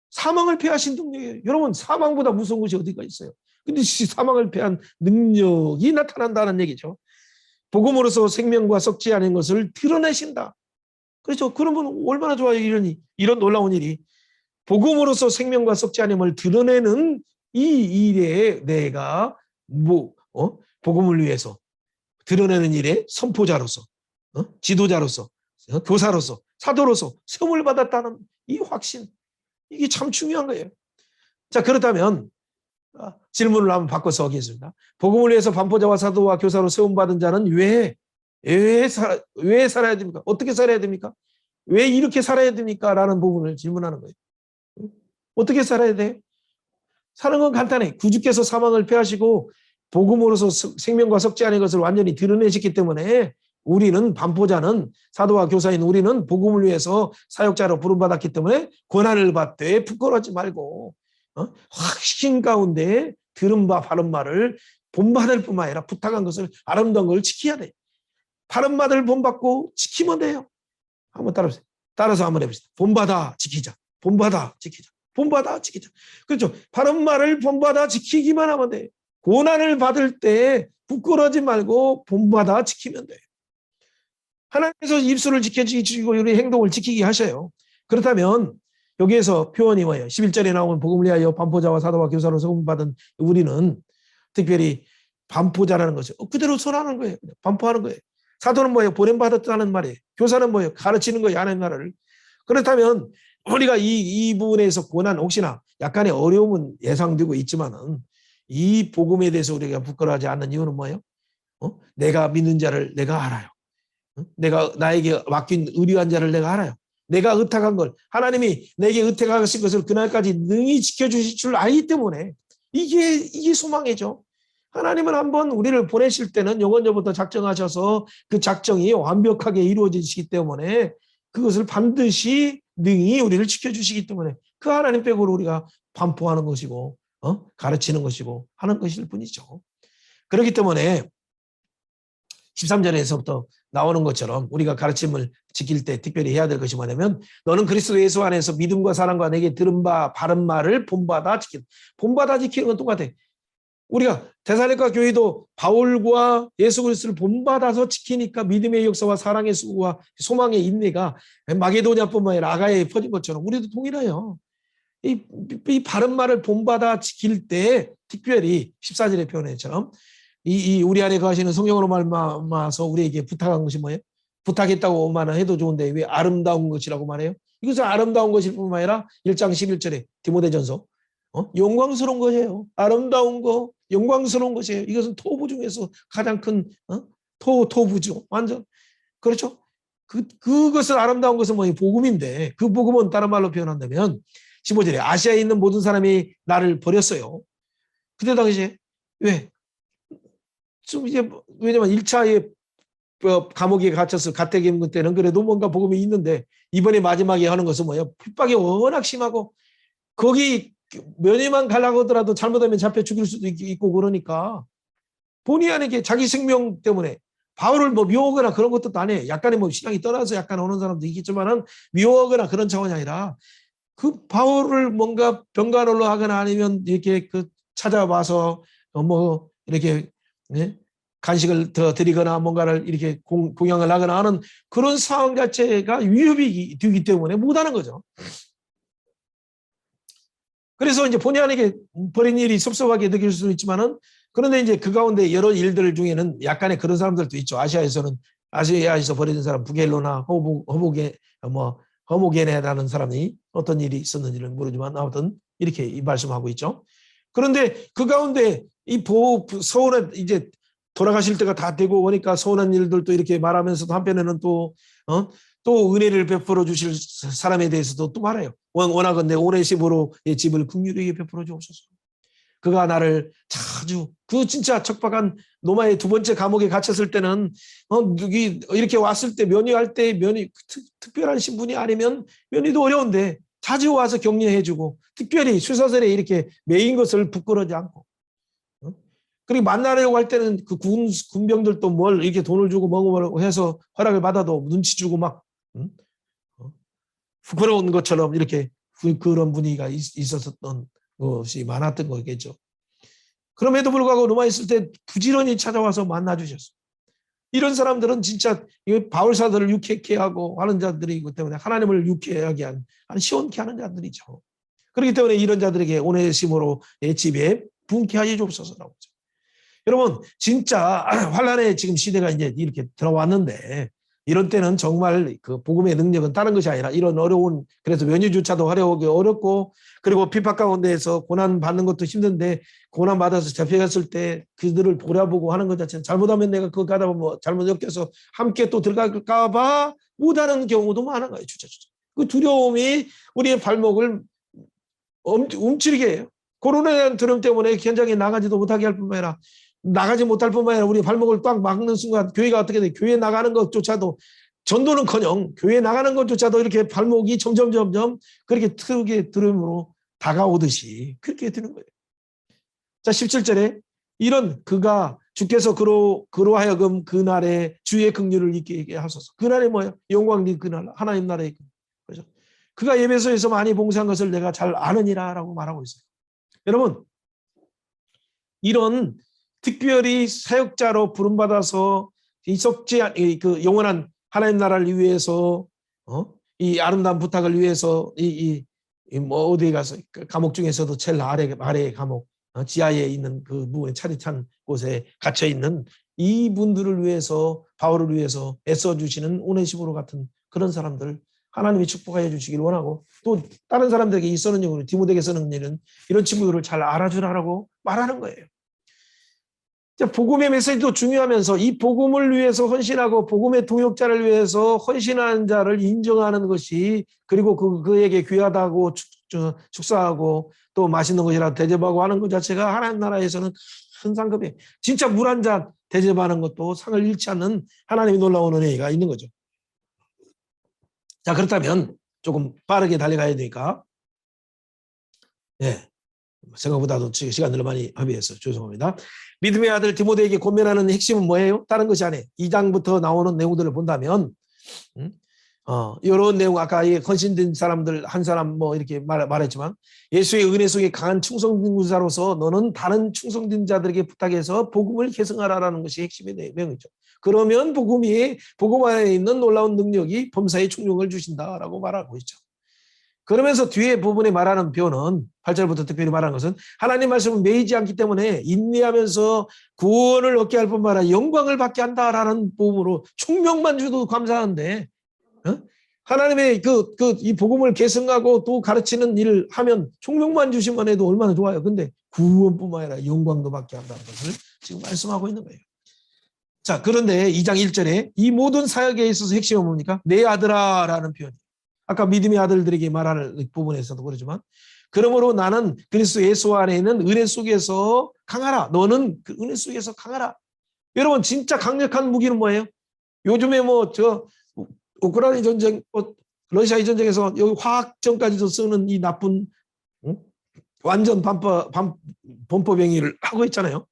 사망을 패하신 능력이에요. 여러분 사망보다 무서운 것이 어디가 있어요? 근데 사망을 패한 능력이 나타난다는 얘기죠. 복음으로서 생명과 썩지 않은 것을 드러내신다. 그렇죠. 그러면 얼마나 좋아요. 이런 놀라운 일이. 복음으로서 생명과 썩지 않음을 드러내는 이 일에 내가 복음을 위해서 드러내는 일에 선포자로서 지도자로서 교사로서 사도로서 세움을 받았다는 이 확신, 이게 참 중요한 거예요. 자, 그렇다면 질문을 한번 바꿔서 하겠습니다. 복음을 위해서 반포자와 사도와 교사로 세움받은 자는 왜 살아야 됩니까? 어떻게 살아야 됩니까? 왜 이렇게 살아야 됩니까? 라는 부분을 질문하는 거예요. 어떻게 살아야 돼? 사는 건 간단해. 구주께서 사망을 패하시고 복음으로서 생명과 썩지 않은 것을 완전히 드러내셨기 때문에 우리는 반포자는 사도와 교사인 우리는 복음을 위해서 사역자로 부름받았기 때문에 고난을 받되 부끄러워하지 말고 확신 가운데 들은 바 바른 말을 본받을 뿐만 아니라 부탁한 것을 아름다운 걸 지켜야 돼. 바른 말을 본받고 지키면 돼요. 한번 따라서 한번 해봅시다. 본받아 지키자. 본받아 지키자. 본받아 지키자. 그렇죠. 바른 말을 본받아 지키기만 하면 돼요. 고난을 받을 때 부끄러워하지 말고 본받아 지키면 돼요. 하나님께서 입술을 지켜주시고 우리 행동을 지키게 하셔요. 그렇다면 여기에서 표현이 뭐예요? 11절에 나오는 복음을 위하여 반포자와 사도와 교사로 세움받은 우리는 특별히 반포자라는 것을 그대로 선하는 거예요. 반포하는 거예요. 사도는 뭐예요? 보냄받았다는 말이에요. 교사는 뭐예요? 가르치는 거예요. 하나님 나라를. 그렇다면 우리가 이 부분에서 고난 혹시나 약간의 어려움은 예상되고 있지만은 이 복음에 대해서 우리가 부끄러워하지 않는 이유는 뭐예요? 내가 믿는 자를 내가 알아요. 내가 나에게 맡긴 의리한 자를 내가 알아요. 내가 의탁한 걸 하나님이 내게 의탁하신 것을 그날까지 능히 지켜주실 줄 알기 때문에 이게 소망이죠. 하나님은 한번 우리를 보내실 때는 영원전부터 작정하셔서 그 작정이 완벽하게 이루어지시기 때문에 그것을 반드시 능히 우리를 지켜주시기 때문에 그 하나님 빼고로 우리가 반포하는 것이고 가르치는 것이고 하는 것일 뿐이죠. 그렇기 때문에 13절에서부터 나오는 것처럼 우리가 가르침을 지킬 때 특별히 해야 될 것이 뭐냐면 너는 그리스도 예수 안에서 믿음과 사랑과 내게 들은 바 바른 말을 본받아 지키는. 본받아 지키는 건 똑같아. 우리가 데살로니가 교회도 바울과 예수 그리스도를 본받아서 지키니까 믿음의 역사와 사랑의 수고와 소망의 인내가 마게도냐뿐만 아니라 아가야에 퍼진 것처럼 우리도 동일해요. 이 바른 말을 본받아 지킬 때 특별히 14절의 표현처럼 우리 안에 거하시는 성령으로 말미암아서 우리에게 부탁한 것이 뭐예요? 부탁했다고만 해도 좋은데 왜 아름다운 것이라고 말해요? 이것은 아름다운 것일 뿐만 아니라 1장 11절에 디모데전서 영광스러운 것이에요. 아름다운 거, 영광스러운 것이에요. 이것은 토부 중에서 가장 큰 토부죠. 완전 그렇죠. 그것을 아름다운 것은 뭐예요? 복음인데 그 복음은 다른 말로 표현한다면 15절에 아시아에 있는 모든 사람이 나를 버렸어요. 그때 당시에 왜? 좀 이제 왜냐면 1차에 감옥에 갇혔을 가택임금 때는 그래도 뭔가 복음이 있는데 이번에 마지막에 하는 것은 뭐예요? 핍박이 워낙 심하고 거기 면회만 가려고 하더라도 잘못하면 잡혀 죽일 수도 있고 그러니까 본의 아니게 자기 생명 때문에 바울을 미워하거나 그런 것도 안 해. 약간의 신앙이 떠나서 약간 오는 사람도 있겠지만은 미워하거나 그런 차원이 아니라 그 바울을 뭔가 병간호로 하거나 아니면 이렇게 찾아와서 이렇게 간식을 더 드리거나 뭔가를 이렇게 공양을 하거나 하는 그런 상황 자체가 위협이 되기 때문에 못하는 거죠. 그래서 이제 본의 아니게 버린 일이 섭섭하게 느낄 수는 있지만은 그런데 이제 그 가운데 여러 일들 중에는 약간의 그런 사람들도 있죠. 아시아에서 버린 사람 부겔로나 허모게네라는 사람이 어떤 일이 있었는지는 모르지만 아무튼 이렇게 말씀하고 있죠. 그런데 그 가운데 서운한 이제 돌아가실 때가 다 되고 보니까 서운한 일들도 이렇게 말하면서도 한편에는 또 은혜를 베풀어 주실 사람에 대해서도 또 말해요. 원하건대 오네시모로의 집을 긍휼히 베풀어 주옵소서. 그가 나를 자주 그 진짜 척박한 로마의 두 번째 감옥에 갇혔을 때는 누기 이렇게 왔을 때 면회할 때 특별한 신분이 아니면 면회도 어려운데 자주 와서 격려해주고 특별히 수사설에 이렇게 매인 것을 부끄러지 않고 그리고 만나려고 할 때는 그 군병들도 뭘 이렇게 돈을 주고 먹으라고 해서 허락을 받아도 눈치 주고 막 부끄러운 것처럼 이렇게 그런 분위기가 있었던 것이 많았던 거겠죠. 그럼에도 불구하고 로마에 있을 때 부지런히 찾아와서 만나주셨어요. 이런 사람들은 진짜 바울 사도를 유쾌케 하고 하는 자들이기 때문에 하나님을 유쾌하게 시원케 하는 자들이죠. 그렇기 때문에 이런 자들에게 오네시모로 내 집에 분케하여 줍소서라고. 여러분 진짜 환란의 지금 시대가 이제 이렇게 들어왔는데 이런 때는 정말 그 복음의 능력은 다른 것이 아니라 이런 어려운 그래서 면회조차도 하려고 어렵고 그리고 핍박 가운데에서 고난 받는 것도 힘든데 고난 받아서 잡혀갔을 때 그들을 보라보고 하는 것 자체는 잘못하면 내가 그거 가다 보면 잘못 엮여서 함께 또 들어갈까 봐 못하는 경우도 많은 거예요. 그 두려움이 우리의 발목을 움츠리게 해요. 코로나 드럼 때문에 현장에 나가지도 못하게 할 뿐만 아니라 나가지 못할 뿐만 아니라 우리 발목을 딱 막는 순간 교회가 어떻게 돼? 교회 나가는 것조차도 전도는커녕 교회 나가는 것조차도 이렇게 발목이 점점 그렇게 트게 들음으로 다가오듯이 그렇게 되는 거예요. 자 17절에 이런 그가 주께서 그로 하여금 그날에 주의 긍휼을 있게 하소서. 그날에 뭐예요? 영광이 그날 하나님 나라의 그죠? 그가 예배소에서 많이 봉사한 것을 내가 잘 아느니라라고 말하고 있어요. 여러분 이런 특별히 사역자로 부름받아서 이 속지 그 영원한 하나님 나라를 위해서 이 아름다운 부탁을 위해서 뭐 어디에 가서 감옥 중에서도 제일 아래의 감옥 지하에 있는 그 부분에 차디찬 곳에 갇혀 있는 이분들을 위해서 바울을 위해서 애써 주시는 오네시모로 같은 그런 사람들 하나님이 축복하여 주시길 원하고 또 다른 사람들에게 있었는 일은 디모데에게 쓰는 일은 이런 친구들을 잘 알아주라고 말하는 거예요. 복음의 메시지도 중요하면서 이 복음을 위해서 헌신하고 복음의 동역자를 위해서 헌신하는 자를 인정하는 것이 그리고 그에게 귀하다고 축사하고 또 맛있는 것이라 대접하고 하는 것 자체가 하나님 나라에서는 큰 상급이에요. 진짜 물 한 잔 대접하는 것도 상을 잃지 않는 하나님이 놀라운 은혜가 있는 거죠. 자 그렇다면 조금 빠르게 달려가야 되니까 생각보다도 시간을 많이 허비해서 죄송합니다. 믿음의 아들 디모데에게 권면하는 핵심은 뭐예요? 다른 것이 아니에요. 2장부터 나오는 내용들을 본다면 이런 내용 아까 헌신된 사람들 한 사람 뭐 이렇게 말했지만 예수의 은혜 속에 강한 충성된 군사로서 너는 다른 충성된 자들에게 부탁해서 복음을 계승하라라는 것이 핵심의 내용이죠. 그러면 복음 안에 있는 놀라운 능력이 범사에 충격을 주신다라고 말하고 있죠. 그러면서 뒤에 부분에 말하는 표현은 8절부터 특별히 말하는 것은 하나님 말씀을 매이지 않기 때문에 인내하면서 구원을 얻게 할 뿐만 아니라 영광을 받게 한다라는 부분으로 총명만 주도 감사한데 하나님의 이 복음을 계승하고 또 가르치는 일을 하면 총명만 주시면 해도 얼마나 좋아요. 근데 구원뿐만 아니라 영광도 받게 한다는 것을 지금 말씀하고 있는 거예요. 자 그런데 2장 1절에 이 모든 사역에 있어서 핵심은 뭡니까? 내 아들아라는 표현이에요. 아까 믿음의 아들들에게 말하는 부분에서도 그러지만 그러므로 나는 그리스도 예수 안에 있는 은혜 속에서 강하라. 너는 그 은혜 속에서 강하라. 여러분 진짜 강력한 무기는 뭐예요? 요즘에 우크라이나 전쟁, 러시아의 전쟁에서 여기 화학점까지도 쓰는 이 나쁜 완전 범퍼병이를 하고 있잖아요.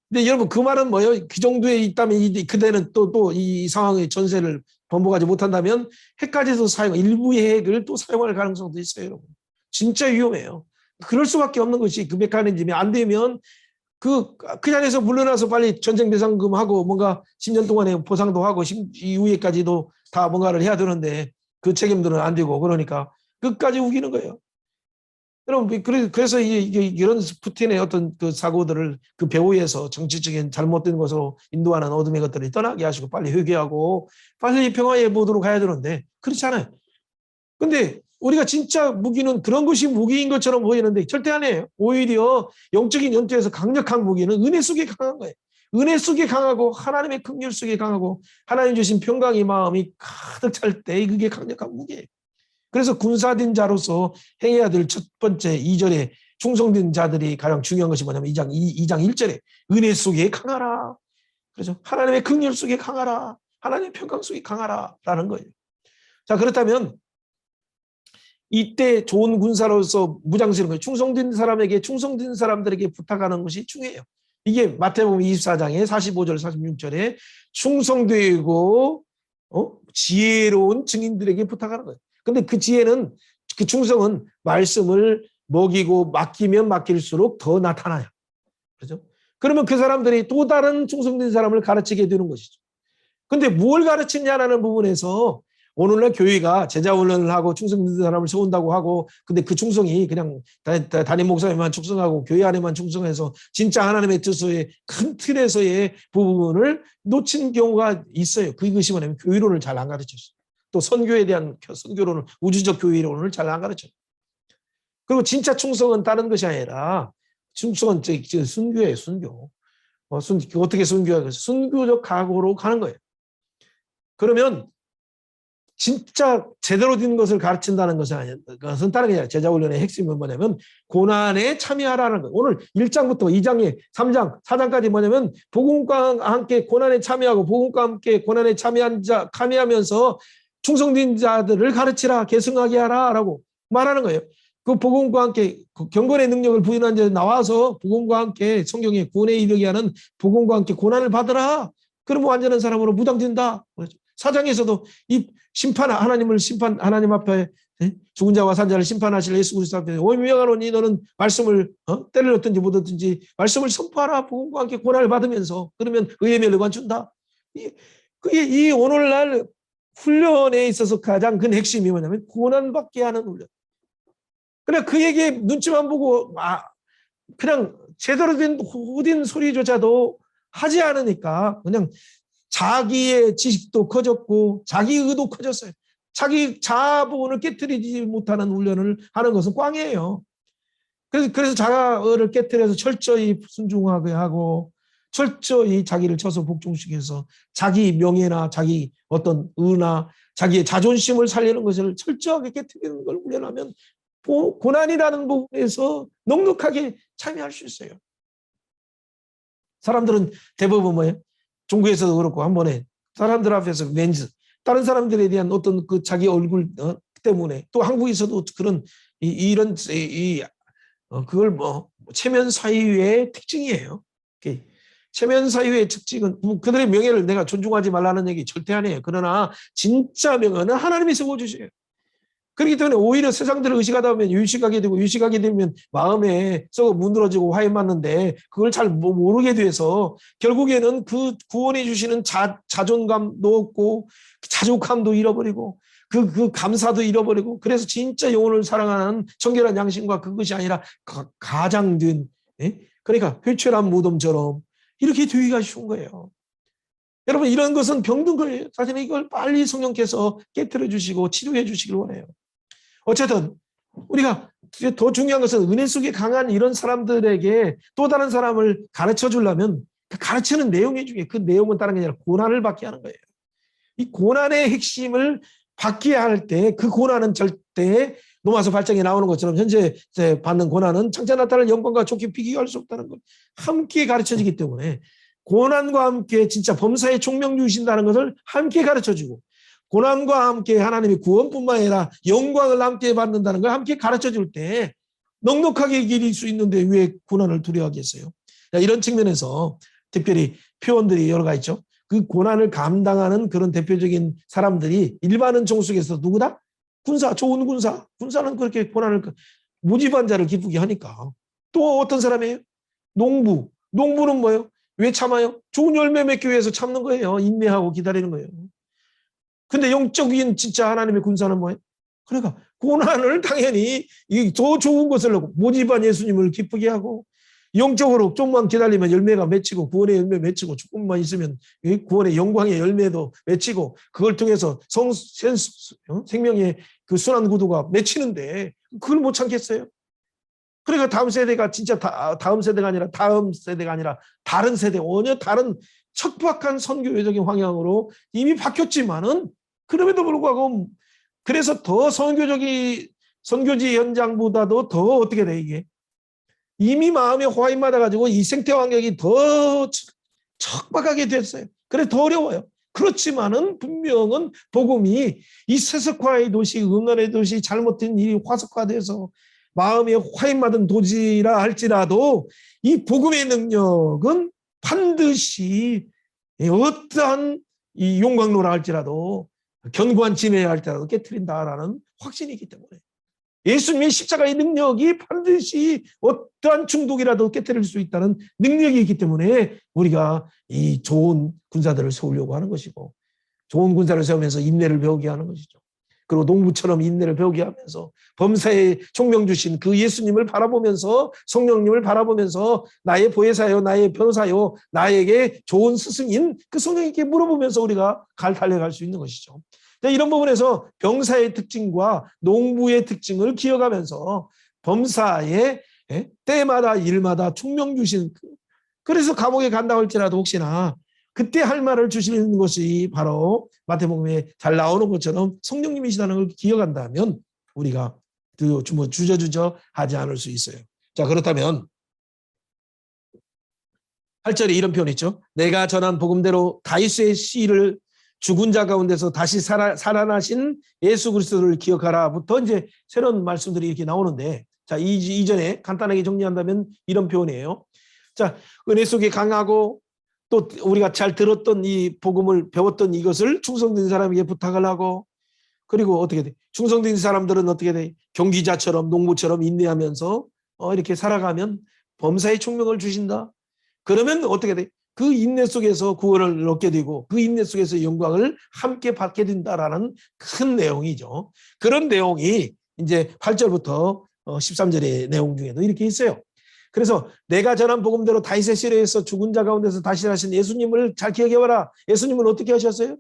근데 여러분 그 말은 뭐예요? 그 정도에 있다면 그대는 또 이 상황의 전세를 번복하지 못한다면 핵까지도 일부의 핵을 또 사용할 가능성도 있어요, 여러분. 진짜 위험해요. 그럴 수밖에 없는 것이 그 메커니즘이 안 되면 그 자리에서 물러나서 빨리 전쟁 배상금하고 뭔가 10년 동안의 보상도 하고 이후에까지도 다 뭔가를 해야 되는데 그 책임들은 안 되고 그러니까 끝까지 우기는 거예요. 여러분 그래서 이런 푸틴의 어떤 그 사고들을 그 배후에서 정치적인 잘못된 것으로 인도하는 어둠의 것들을 떠나게 하시고 빨리 회개하고 빨리 평화의 모드로 가야 되는데 그렇지 않아요. 근데 우리가 진짜 무기는 그런 것이 무기인 것처럼 보이는데 절대 아니에요. 오히려 영적인 연투에서 강력한 무기는 은혜 속에 강한 거예요. 은혜 속에 강하고 하나님의 긍휼 속에 강하고 하나님 주신 평강의 마음이 가득 찰 때 그게 강력한 무기예요. 그래서 군사된 자로서 행해야 될 첫 번째 2절에 충성된 자들이 가장 중요한 것이 뭐냐면 2장 1절에 은혜 속에 강하라. 그렇죠? 하나님의 긍휼 속에 강하라. 하나님의 평강 속에 강하라라는 거예요. 자, 그렇다면 이때 좋은 군사로서 무장시는 거예요. 충성된 사람에게, 충성된 사람들에게 부탁하는 것이 중요해요. 이게 마태복음 24장에 45절 46절에 충성되고 지혜로운 증인들에게 부탁하는 거예요. 근데 그 지혜는, 그 충성은 말씀을 먹이고 맡기면 맡길수록 더 나타나요. 그렇죠? 그러면 그 사람들이 또 다른 충성된 사람을 가르치게 되는 것이죠. 근데 뭘 가르치냐라는 부분에서 오늘날 교회가 제자훈련을 하고 충성된 사람을 세운다고 하고, 근데 그 충성이 그냥 담임 목사님만 충성하고 교회 안에만 충성해서 진짜 하나님의 뜻의 큰 틀에서의 부분을 놓친 경우가 있어요. 그것이 뭐냐면 교회론을 잘 안 가르쳤어요. 또 선교에 대한 선교론을, 우주적 교회론을 잘 안 가르쳐요. 그리고 진짜 충성은 다른 것이 아니라, 충성은 순교예요, 순교. 어떻게 순교하겠어요? 순교적 각오로 가는 거예요. 그러면 진짜 제대로 된 것을 가르친다는 것은 다른 게 아니라, 제자훈련의 핵심은 뭐냐면 고난에 참여하라는 거예요. 오늘 1장부터 2장에 3장, 4장까지 뭐냐면 복음과 함께 고난에 참여하고 복음과 함께 고난에 참여하면서 충성된 자들을 가르치라, 계승하게 하라라고 말하는 거예요. 그 복음과 함께 경건의 능력을 부인한 자 나와서 복음과 함께 성경의 구원에 이르게 하는 복음과 함께 고난을 받으라. 그러면 완전한 사람으로 무장된다. 사장에서도 이 하나님 앞에 죽은 자와 산 자를 심판하실 예수 그리스도 앞에 오명하노니 너는 말씀을 때를 얻든지 못 얻든지 말씀을 선포하라. 복음과 함께 고난을 받으면서 그러면 의의 멸류관 준다. 그게 이 오늘날 훈련에 있어서 가장 큰 핵심이 뭐냐면 고난받게 하는 훈련. 그냥 그에게 눈치만 보고 그냥 제대로 된 후딘 소리조차도 하지 않으니까 그냥 자기의 지식도 커졌고 자기 의도 커졌어요. 자기 자아부분을 깨트리지 못하는 훈련을 하는 것은 꽝이에요. 그래서 자아를 깨트려서 철저히 순종하게 하고 철저히 자기를 쳐서 복종시켜서 자기 명예나 자기 어떤 의나 자기의 자존심을 살리는 것을 철저하게 깨트리는 걸 훈련하면 고난이라는 부분에서 넉넉하게 참여할 수 있어요. 사람들은 대부분 뭐예요? 종교에서도 그렇고 한 번에 사람들 앞에서 렌즈, 다른 사람들에 대한 어떤 그 자기 얼굴 때문에, 또 한국에서도 그런 이런 그걸 체면 사회의 특징이에요. 체면 사회의 특징은 그들의 명예를 내가 존중하지 말라는 얘기 절대 아니에요. 그러나 진짜 명예는 하나님이 세워주셔요. 그렇기 때문에 오히려 세상들을 의식하다 보면 유식하게 되면 마음에 썩어 문드러지고 화해 맞는데 그걸 잘 모르게 돼서 결국에는 그 구원해 주시는 자존감도 없고 자족함도 잃어버리고 그 감사도 잃어버리고, 그래서 진짜 영혼을 사랑하는 청결한 양심과 그것이 아니라 가장된, 그러니까 회초란 무덤처럼 이렇게 되기가 쉬운 거예요. 여러분, 이런 것은 병든 거예요. 사실은 이걸 빨리 성령께서 깨트려 주시고 치료해 주시길 원해요. 어쨌든 우리가 더 중요한 것은 은혜 속에 강한 이런 사람들에게 또 다른 사람을 가르쳐 주려면 그 가르치는 내용 중에 그 내용은 다른 게 아니라 고난을 받게 하는 거예요. 이 고난의 핵심을 받게 할 때 그 고난은 절대 로마서 8장에 나오는 것처럼 현재 받는 고난은 창자 나타날 영광과 좋게 비교할 수 없다는 걸 함께 가르쳐지기 때문에 고난과 함께 진짜 범사에 총명 주신다는 것을 함께 가르쳐주고, 고난과 함께 하나님의 구원뿐만 아니라 영광을 함께 받는다는 걸 함께 가르쳐줄 때 넉넉하게 이길 수 있는데 왜 고난을 두려워하겠어요? 이런 측면에서 특별히 표현들이 여러 가지 있죠. 그 고난을 감당하는 그런 대표적인 사람들이 일반은 종 속에서 누구다? 군사, 좋은 군사. 군사는 그렇게 고난을 무지반 자를 기쁘게 하니까. 또 어떤 사람이에요? 농부. 농부는 뭐예요? 왜 참아요? 좋은 열매 맺기 위해서 참는 거예요. 인내하고 기다리는 거예요. 근데 영적인 진짜 하나님의 군사는 뭐예요? 그러니까 고난을 당연히 더 좋은 것을 놓고 모집한 예수님을 기쁘게 하고, 영적으로 좀만 기다리면 열매가 맺히고 구원의 열매 맺히고 조금만 있으면 구원의 영광의 열매도 맺히고 그걸 통해서 생명의 그 순환 구도가 맺히는데 그걸 못 참겠어요? 그러니까 다음 세대가 진짜 다음 세대가 아니라 다른 세대, 전혀 다른 척박한 선교적인 방향으로 이미 바뀌었지만은 그럼에도 불구하고 그래서 더 선교지 현장보다도 더 어떻게 돼 이게 이미 마음에 화인 받아가지고 이 생태 환경이 더 척박하게 됐어요. 그래 더 어려워요. 그렇지만은 분명은 복음이 이 세속화의 도시, 음란의 도시, 잘못된 일이 화석화돼서 마음에 화인 받은 도시라 할지라도 이 복음의 능력은 반드시 어떠한 이 용광로라 할지라도 견고한 진해야 할지라도 깨트린다라는 확신이 있기 때문에 예수님의 십자가의 능력이 반드시 어떠한 중독이라도 깨트릴 수 있다는 능력이 있기 때문에 우리가 이 좋은 군사들을 세우려고 하는 것이고 좋은 군사를 세우면서 인내를 배우게 하는 것이죠. 그리고 농부처럼 인내를 배우게 하면서 범사에 총명 주신 그 예수님을 바라보면서 성령님을 바라보면서 나의 보혜사요 나의 변호사요 나에게 좋은 스승인 그 성령님께 물어보면서 우리가 달려갈 수 있는 것이죠. 이런 부분에서 병사의 특징과 농부의 특징을 기억하면서 범사의 때마다 일마다 총명 주신 그래서 감옥에 간다고 할지라도 혹시나 그때 할 말을 주시는 것이 바로 마태복음에 잘 나오는 것처럼 성령님이시다는 걸 기억한다면 우리가 주저주저 하지 않을 수 있어요. 자, 그렇다면 8절에 이런 표현이 있죠. 내가 전한 복음대로 다윗의 씨를 죽은 자 가운데서 다시 살아나신 예수 그리스도를 기억하라부터 이제 새로운 말씀들이 이렇게 나오는데 자, 이전에 간단하게 정리한다면 이런 표현이에요. 자, 은혜 속에 강하고 또 우리가 잘 들었던 이 복음을 배웠던 이것을 충성된 사람에게 부탁을 하고 그리고 어떻게 돼? 충성된 사람들은 어떻게 돼? 경기자처럼 농부처럼 인내하면서 이렇게 살아가면 범사의 총명을 주신다. 그러면 어떻게 돼? 그 인내 속에서 구원을 얻게 되고 그 인내 속에서 영광을 함께 받게 된다라는 큰 내용이죠. 그런 내용이 이제 8절부터 13절의 내용 중에도 이렇게 있어요. 그래서 내가 전한 복음대로 다윗의 씨에서 죽은 자 가운데서 다시 하신 예수님을 잘 기억해봐라. 예수님은 어떻게 하셨어요?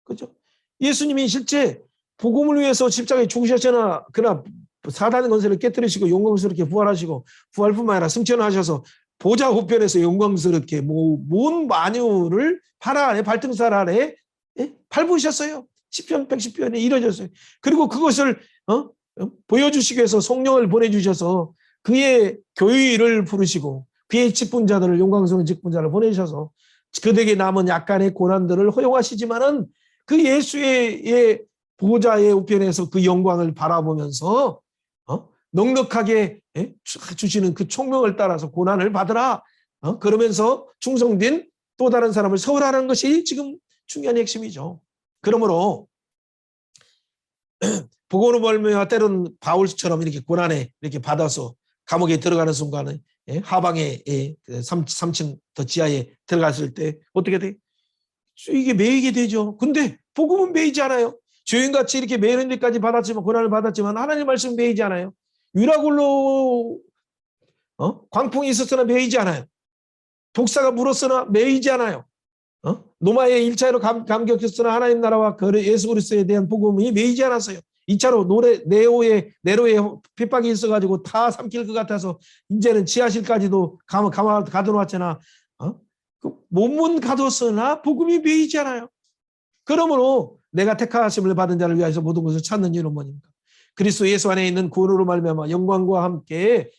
그렇죠? 예수님이 실제 복음을 위해서 십자가에 죽으셨잖아. 그러나 사단의 권세를 깨뜨리시고 영광스럽게 부활하시고 부활뿐만 아니라 승천하셔서 보좌 우편에서 영광스럽게 온 만유를 발등살 아래 밟으셨어요. 시편 110편에 이뤄졌어요. 그리고 그것을 보여주시기 위해서 성령을 보내주셔서 그의 교회를 부르시고 그의 직분자들을 영광스러운 직분자를 보내셔서 그들에게 남은 약간의 고난들을 허용하시지만은 그 예수의 보좌의 우편에서 그 영광을 바라보면서 넉넉하게 주시는 그 총명을 따라서 고난을 받으라. 그러면서 충성된 또 다른 사람을 세우라는 것이 지금 중요한 핵심이죠. 그러므로 복음으로 말미암아 때로는 바울처럼 이렇게 고난에 이렇게 받아서 감옥에 들어가는 순간에 하방에 3층 더 지하에 들어갔을 때 어떻게 돼? 이게 매이게 되죠. 근데 복음은 매이지 않아요. 죄인같이 이렇게 매이는 데까지 받았지만 고난을 받았지만 하나님 말씀 매이지 않아요. 유라굴로 광풍이 있었으나 매이지 않아요. 독사가 물었으나 매이지 않아요. 노마의 1차로 감격했으나 하나님 나라와 예수 그리스도에 대한 복음이 매이지 않았어요. 2차로 네로에 핍박이 있어가지고 다 삼킬 것 같아서 이제는 지하실까지도 가둬놓았잖아. 그 몸은 가뒀으나 복음이 매이지 않아요. 그러므로 내가 택하심을 받은 자를 위하여서 모든 것을 찾는 이유는 뭐입니까? 그리스도 예수 안에 있는 구원으로 말미암아 영광과 함께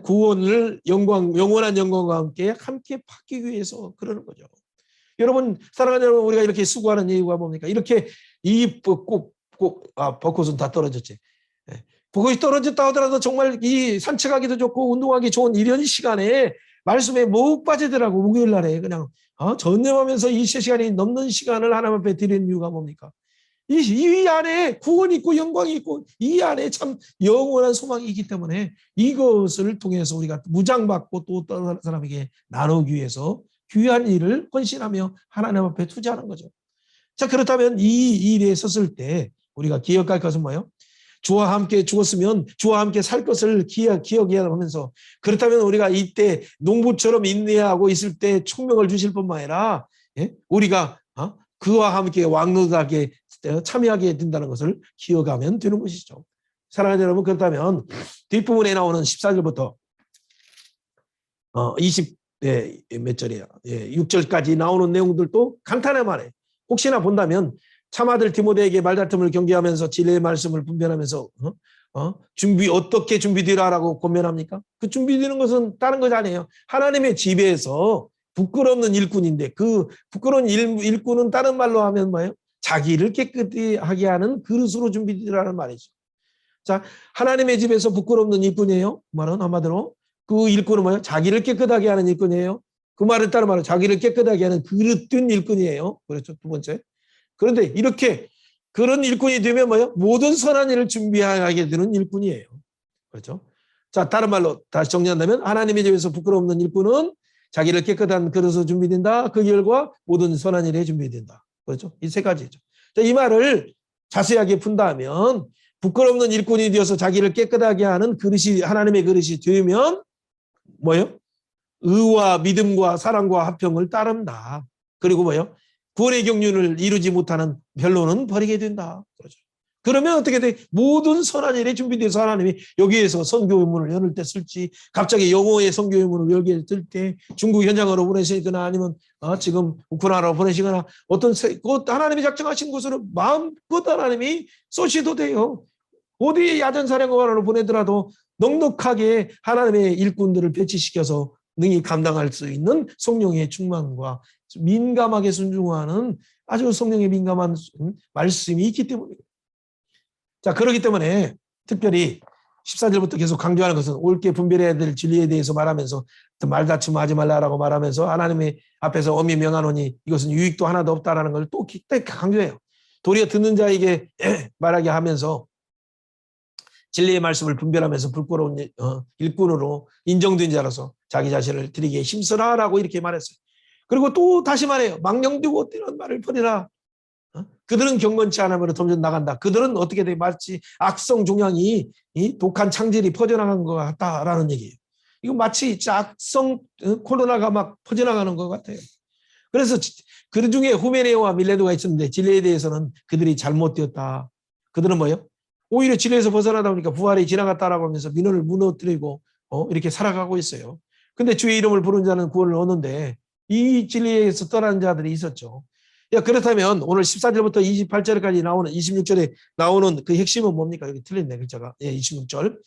구원을 영원한 영광과 함께 받기 위해서 그러는 거죠. 여러분 사랑하는 여러분 우리가 이렇게 수고하는 이유가 뭡니까? 이렇게 이 벚꽃은 다 떨어졌지. 벚꽃이 떨어졌다 하더라도 정말 이 산책하기도 좋고 운동하기 좋은 이런 시간에 말씀에 못 빠지더라고. 목요일 날에 그냥 전념하면서 이 시간이 넘는 시간을 하나님 앞에 드리는 이유가 뭡니까? 이 안에 구원이 있고 영광이 있고 이 안에 참 영원한 소망이 있기 때문에 이것을 통해서 우리가 무장받고 또 다른 사람에게 나누기 위해서 귀한 일을 헌신하며 하나님 앞에 투자하는 거죠. 자, 그렇다면 이 일에 섰을 때 우리가 기억할 것은 뭐예요? 주와 함께 죽었으면 주와 함께 살 것을 기억해야 하면서 그렇다면 우리가 이때 농부처럼 인내하고 있을 때 총명을 주실 뿐만 아니라 우리가 그와 함께 왕노하게 참여하게 된다는 것을 기억하면 되는 것이죠. 사랑하는 여러분 그렇다면 뒷부분에 나오는 14절부터 20 몇 절이야? 6절까지 나오는 내용들도 간단하게 말해. 혹시나 본다면 참아들 디모데에게 말다툼을 경계하면서 진리의 말씀을 분별하면서 어떻게 준비되라라고 권면합니까? 그 준비되는 것은 다른 것이 아니에요. 하나님의 지배에서 부끄럽는 일꾼인데 그 부끄러운 일꾼은 다른 말로 하면 뭐예요? 자기를 깨끗이 하게 하는 그릇으로 준비되라는 말이죠. 자, 하나님의 집에서 부끄럽는 일꾼이에요. 그 말은 한마디로 그 일꾼은 뭐예요? 자기를 깨끗하게 하는 일꾼이에요. 그 말을 따른 말은 자기를 깨끗하게 하는 그릇된 일꾼이에요. 그렇죠. 두 번째. 그런데 이렇게 그런 일꾼이 되면 뭐예요? 모든 선한 일을 준비하게 되는 일꾼이에요. 그렇죠. 자, 다른 말로 다시 정리한다면 하나님의 집에서 부끄러움없는 일꾼은 자기를 깨끗한 그릇으로 준비된다. 그 결과 모든 선한 일에 준비된다. 그렇죠. 이 세 가지죠. 자, 이 말을 자세하게 푼다면 부끄러움없는 일꾼이 되어서 자기를 깨끗하게 하는 그릇이 하나님의 그릇이 되면 뭐예요? 의와 믿음과 사랑과 화평을 따른다. 그리고 뭐예요? 구원의 경륜을 이루지 못하는 변론은 버리게 된다. 그렇죠. 그러면 어떻게 돼? 모든 선한 일에 준비돼서 하나님이 여기에서 선교문을 여는 때 쓸지, 갑자기 영어의 선교문을 열게 될 때 중국 현장으로 보내시거나 아니면 지금 우크라이나로 보내시거나 어떤 하나님이 작정하신 곳으로 마음껏 하나님이 쏘시도 돼요. 어디 야전사령관으로 보내더라도 넉넉하게 하나님의 일꾼들을 배치시켜서 능히 감당할 수 있는 성령의 충만과 민감하게 순종하는 아주 성령의 민감한 말씀이 있기 때문입니다. 자, 그렇기 때문에 특별히 14절부터 계속 강조하는 것은 옳게 분별해야 될 진리에 대해서 말하면서 말다툼하지 말라라고 말하면서 하나님의 앞에서 엄히 명하노니 이것은 유익도 하나도 없다라는 걸 또 강조해요. 도리어 듣는 자에게 말하게 하면서 진리의 말씀을 분별하면서 부끄러운 일꾼으로 인정된 자로서 자기 자신을 드리기에 힘쓰라라고 이렇게 말했어요. 그리고 또 다시 말해요. 망령되고 뛰는 말을 버리라. 그들은 경건치 않으므로 점점 나간다. 그들은 어떻게 돼? 마치 악성 종양이 이 독한 창질이 퍼져나간 것 같다라는 얘기예요. 이거 마치 악성 코로나가 막 퍼져나가는 것 같아요. 그래서 그 중에 후메네오와 밀레도가 있었는데 진리에 대해서는 그들이 잘못되었다. 그들은 뭐예요? 오히려 진리에서 벗어나다 보니까 부활이 지나갔다라고 하면서 민원을 무너뜨리고 이렇게 살아가고 있어요. 근데 주의 이름을 부른 자는 구원을 얻는데 이 진리에서 떠난 자들이 있었죠. 그렇다면 오늘 14절부터 28절까지 나오는 26절에 나오는 그 핵심은 뭡니까? 여기 틀렸네 글자가. 26절.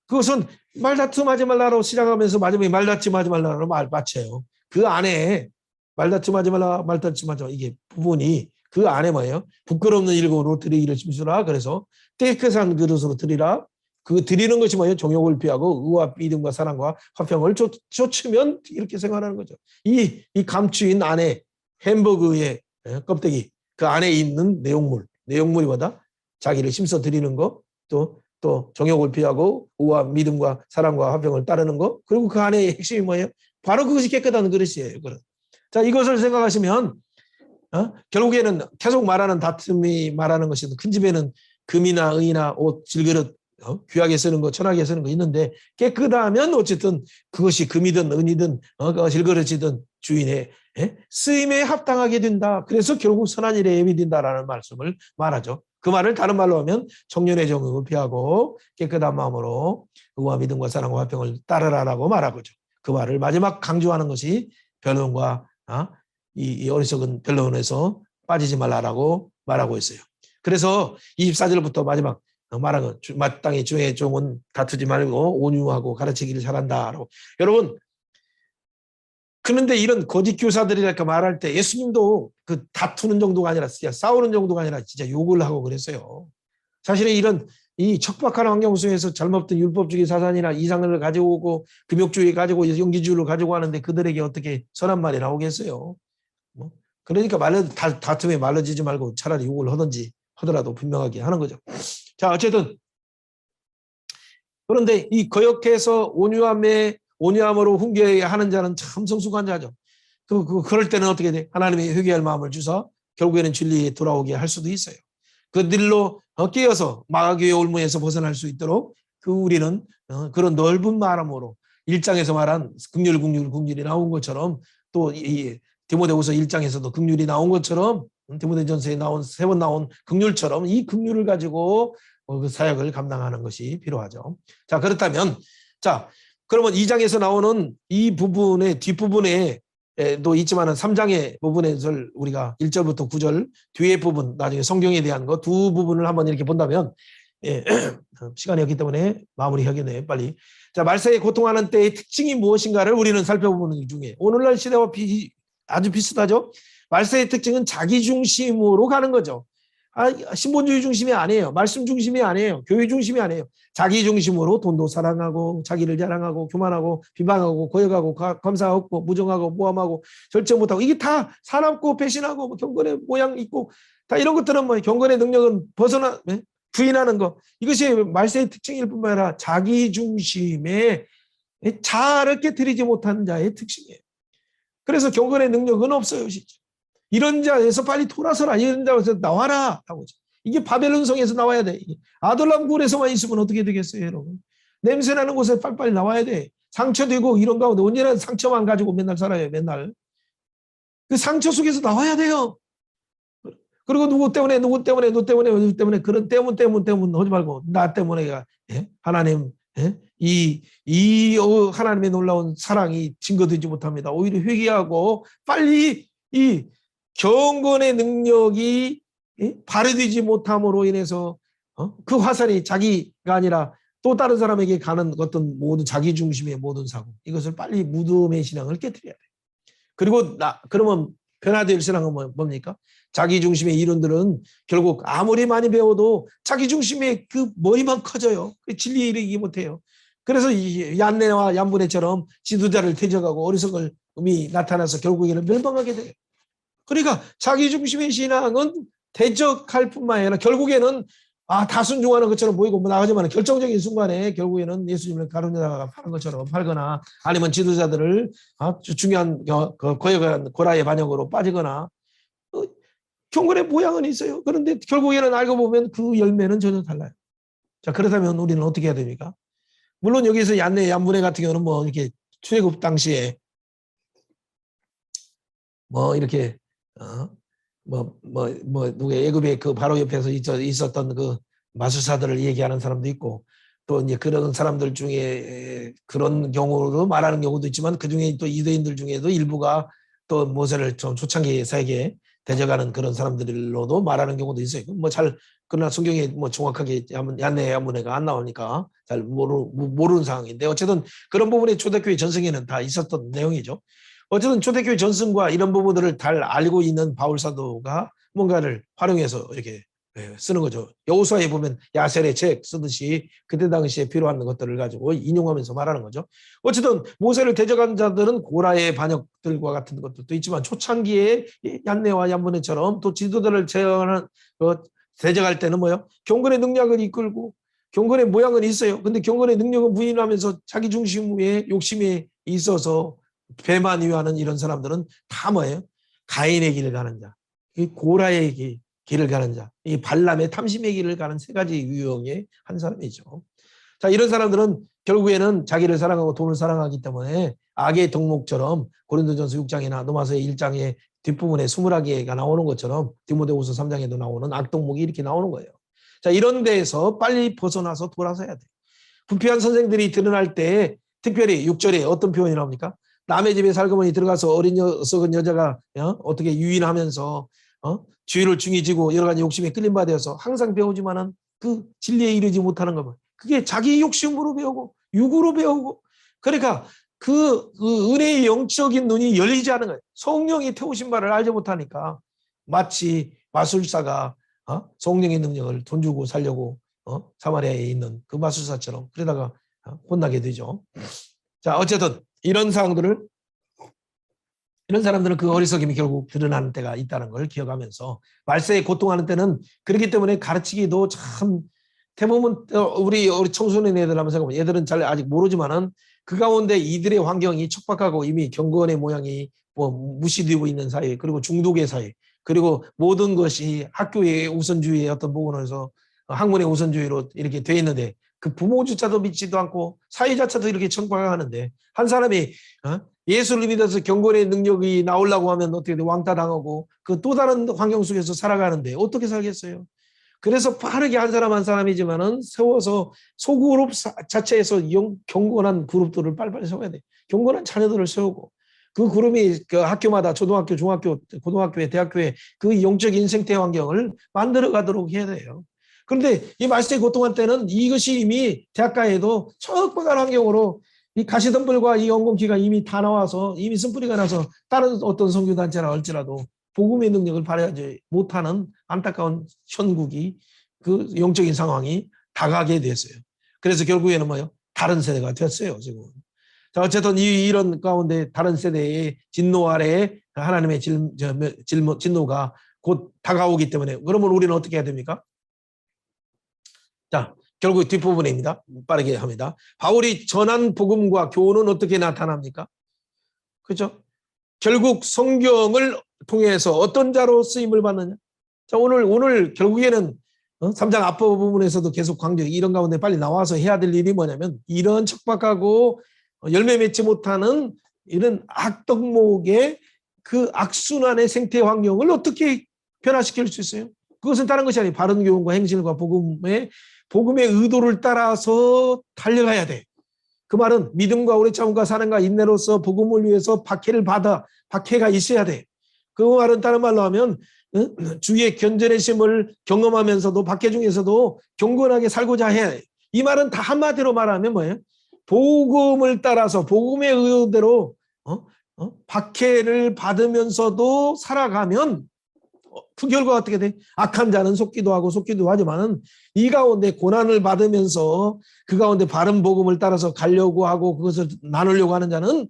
그것은 말다툼하지 말라로 시작하면서 마지막에 말다툼하지 말라로 맞춰요. 그 안에 말다툼하지 말라 말다툼하지 말라 이게 부분이 그 안에 뭐예요? 부끄럽는 일꾼으로 드리기를 힘쓰라. 그래서 깨끗한 그릇으로 드리라. 그 드리는 것이 뭐예요? 정욕을 피하고 의와 믿음과 사랑과 화평을 좇으면 이렇게 생각하는 거죠. 이 감추인 안에 햄버거의 껍데기 그 안에 있는 내용물이 뭐다? 자기를 힘써 드리는 거, 또 정욕을 피하고 의와 믿음과 사랑과 화평을 따르는 거, 그리고 그 안에 핵심이 뭐예요? 바로 그것이 깨끗한 그릇이에요. 자, 이것을 생각하시면 결국에는 계속 말하는 다툼이 말하는 것이 큰 집에는 금이나 은이나 옷, 질그릇, 귀하게 쓰는 거, 천하게 쓰는 거 있는데 깨끗하면 어쨌든 그것이 금이든 은이든 질그릇이든 주인의 쓰임에 합당하게 된다. 그래서 결국 선한 일에 예비된다라는 말씀을 말하죠. 그 말을 다른 말로 하면 청년의 정욕을 피하고 깨끗한 마음으로 의와 믿음과 사랑과 화평을 따르라라고 말하고죠. 그 말을 마지막 강조하는 것이 변론과 이 어리석은 변론에서 빠지지 말라라고 말하고 있어요. 그래서 24절부터 마지막 말한 건 마땅히 주의 종은 다투지 말고 온유하고 가르치기를 잘한다라고. 여러분, 그런데 이런 거짓 교사들이랄까 말할 때 예수님도 그 다투는 정도가 아니라 진짜 싸우는 정도가 아니라 진짜 욕을 하고 그랬어요. 사실은 이런 이 척박한 환경 속에서 잘못된 율법주의 사상이나 이상을 가지고 오고 금욕주의 가지고 연기주의를 가지고 하는데 그들에게 어떻게 선한 말이 나오겠어요. 그러니까 다툼에 말려지지 말고 차라리 욕을 하든지 하더라도 분명하게 하는 거죠. 자, 어쨌든 그런데 이 거역해서 온유함으로 훈계하게 하는 자는 참 성숙한 자죠. 그럴 때는 어떻게 돼? 하나님의 회개할 마음을 주사 결국에는 진리에 돌아오게 할 수도 있어요. 그들로 깨어서 마귀의 올무에서 벗어날 수 있도록 우리는 그런 넓은 마음으로 1장에서 말한 긍휼이 나온 것처럼 또 이 디모데후서 1장에서도 긍휼이 나온 것처럼 디모데전서에 나온 3번 나온 긍휼처럼 이 긍휼을 가지고 그 사역을 감당하는 것이 필요하죠. 자, 그렇다면 그러면 2장에서 나오는 이 부분의 뒷부분에 도 있지만은 3장의 부분에서 우리가 1절부터 9절 뒤에 부분 나중에 성경에 대한 거 두 부분을 한번 이렇게 본다면 시간이 없기 때문에 마무리하겠네요. 빨리. 자, 말세에 고통하는 때의 특징이 무엇인가를 우리는 살펴보는 중에 오늘날 시대와 아주 비슷하죠. 말세의 특징은 자기 중심으로 가는 거죠. 신본주의 중심이 아니에요. 말씀 중심이 아니에요. 교회 중심이 아니에요. 자기 중심으로 돈도 사랑하고 자기를 자랑하고 교만하고 비방하고 거역하고 감사 없고 무정하고 모함하고 절제 못하고 이게 다 사납고 배신하고 뭐 경건의 모양 있고 다 이런 것들은 뭐 경건의 능력은 부인하는 거 이것이 말세의 특징일 뿐만 아니라 자기 중심에 자아를 깨뜨리지 못한 자의 특징이에요. 그래서 경건의 능력은 없어요. 진짜. 이런 자에서 빨리 돌아서라. 이런 자에서 나와라. 하고죠. 이게 바벨론 성에서 나와야 돼. 아둘람 굴에서만 있으면 어떻게 되겠어요, 여러분? 냄새나는 곳에 빨리빨리 나와야 돼. 상처되고 이런 가운데 언제나 상처만 가지고 맨날 살아요. 맨날. 그 상처 속에서 나와야 돼요. 그리고 누구 때문에 그런 때문 하지 말고 나 때문에 하나님 하나님의 놀라운 사랑이 증거되지 못합니다. 오히려 회개하고 빨리 이 경건의 능력이 발휘되지 못함으로 인해서 그 화살이 자기가 아니라 또 다른 사람에게 가는 어떤 모든 자기 중심의 모든 사고 이것을 빨리 무덤의 신앙을 깨뜨려야 돼요. 그리고 그러면 변화될 신앙은 뭡니까? 자기 중심의 이론들은 결국 아무리 많이 배워도 자기 중심의 그 머리만 커져요. 진리에 이르기 못해요. 그래서 얀네와 얀분해처럼 지도자를 퇴적하고 어리석음이 나타나서 결국에는 멸망하게 돼요. 그러니까 자기 중심의 신앙은 대적할 뿐만 아니라 결국에는 다 순종하는 것처럼 보이고 나가지만 결정적인 순간에 결국에는 예수님을 가룟유다가 파는 것처럼 팔거나 아니면 지도자들을 중요한 거역한 고라의 반역으로 빠지거나 경건의 모양은 있어요. 그런데 결국에는 알고 보면 그 열매는 전혀 달라요. 자, 그렇다면 우리는 어떻게 해야 됩니까? 물론 여기서 얀네, 얀분해 같은 경우는 뭐 이렇게 출애굽 당시에 뭐 이렇게 누구의 애굽의 그 바로 옆에서 있었던 그 마술사들을 얘기하는 사람도 있고 또 이제 그런 사람들 중에 그런 경우도 말하는 경우도 있지만 그 중에 또 유대인들 중에도 일부가 또 모세를 좀 초창기 세계에 대적하는 그런 사람들로도 말하는 경우도 있어요. 그러나 성경에 뭐 정확하게 얀네 얀분해가 안 나오니까 잘 모르는 상황인데 어쨌든 그런 부분이 초대교회 전승에는 다 있었던 내용이죠. 어쨌든 초대교회 전승과 이런 부분들을 잘 알고 있는 바울 사도가 뭔가를 활용해서 이렇게 쓰는 거죠. 여호수아에 보면 야셀의 책 쓰듯이 그때 당시에 필요한 것들을 가지고 인용하면서 말하는 거죠. 어쨌든 모세를 대적한 자들은 고라의 반역들과 같은 것들도 있지만 초창기에 얀네와 얀분해처럼 또 지도자를 대적할 때는 뭐요? 경건의 능력을 이끌고 경건의 모양은 있어요. 근데 경건의 능력은 부인하면서 자기 중심의 욕심에 있어서 배만 위하는 이런 사람들은 다 뭐예요? 가인의 길을 가는 자, 고라의 길을 가는 자, 이 발람의 탐심의 길을 가는 세 가지 유형의 한 사람이죠. 자, 이런 사람들은 결국에는 자기를 사랑하고 돈을 사랑하기 때문에 악의 덕목처럼 고린도전서 6장이나 로마서 1장의 뒷부분에 20개가 나오는 것처럼 디모데후서 3장에도 나오는 악덕목이 이렇게 나오는 거예요. 자, 이런 데에서 빨리 벗어나서 돌아서야 돼요. 부패한 선생들이 드러날 때 특별히 6절에 어떤 표현이 나옵니까? 남의 집에 살그머니 들어가서 어린 썩은 여자가 어떻게 유인하면서 주의를 중이지고 여러 가지 욕심에 끌림 받아서 항상 배우지만은 그 진리에 이르지 못하는 것만 그게 자기 욕심으로 배우고 육으로 배우고 그러니까 그 은혜의 영적인 눈이 열리지 않은 거예요. 성령이 태우신 바를 알지 못하니까 마치 마술사가 성령의 능력을 돈 주고 살려고 사마리아에 있는 그 마술사처럼 그러다가 혼나게 되죠. 자, 어쨌든 이런 사람들은 그 어리석임이 결국 드러나는 때가 있다는 걸 기억하면서 말세에 고통하는 때는 그렇기 때문에 가르치기도 참 대부분 우리 청소년 애들 한번 생각해보면 얘들은 잘 아직 모르지만은 그 가운데 이들의 환경이 척박하고 이미 경건의 모양이 뭐 무시되고 있는 사회 그리고 중독의 사회 그리고 모든 것이 학교의 우선주의의 어떤 부분에서 학문의 우선주의로 이렇게 돼 있는데 그 부모조차도 믿지도 않고 사회 자체도 이렇게 척박하는데 한 사람이 예수를 믿어서 경건의 능력이 나오려고 하면 어떻게 돼? 왕따 당하고 그 또 다른 환경 속에서 살아가는데 어떻게 살겠어요? 그래서 빠르게 한 사람 한 사람이지만은 세워서 소그룹 자체에서 경건한 그룹들을 빨리빨리 세워야 돼. 경건한 자녀들을 세우고 그 구름이 그 학교마다 초등학교, 중학교, 고등학교에, 대학교에 그 영적 인생태 환경을 만들어 가도록 해야 돼요. 그런데 이 말세에 고통할 때는 이것이 이미 대학가에도 척박한 환경으로 이 가시덤불과 이 연공기가 이미 다 나와서 이미 쓴뿌리가 나서 다른 어떤 선교단체나 할지라도 복음의 능력을 발휘하지 못하는 안타까운 현국이 그 영적인 상황이 다가게 됐어요. 그래서 결국에는 뭐요? 다른 세대가 됐어요, 지금. 자, 어쨌든 이런 가운데 다른 세대의 진노 아래 하나님의 진노가 곧 다가오기 때문에 그러면 우리는 어떻게 해야 됩니까? 자, 결국 뒷부분입니다. 빠르게 합니다. 바울이 전한 복음과 교훈은 어떻게 나타납니까? 그렇죠? 결국 성경을 통해서 어떤 자로 쓰임을 받느냐? 자, 오늘 결국에는 3장 앞부분에서도 계속 강조, 이런 가운데 빨리 나와서 해야 될 일이 뭐냐면 이런 척박하고 열매 맺지 못하는 이런 악덕목의 그 악순환의 생태 환경을 어떻게 변화시킬 수 있어요? 그것은 다른 것이 아니에요. 바른 교훈과 행실과 복음의 의도를 따라서 달려가야 돼. 그 말은 믿음과 오래 참음과 사랑과 인내로서 복음을 위해서 박해가 있어야 돼. 그 말은 다른 말로 하면 주의 견뎌내심을 경험하면서도 박해 중에서도 경건하게 살고자 해. 이 말은 다 한마디로 말하면 뭐예요? 복음을 따라서 복음의 의도대로 박해를 받으면서도 살아가면 그 결과가 어떻게 돼? 악한 자는 속기도 하고 속기도 하지만은 이 가운데 고난을 받으면서 그 가운데 바른 복음을 따라서 가려고 하고 그것을 나누려고 하는 자는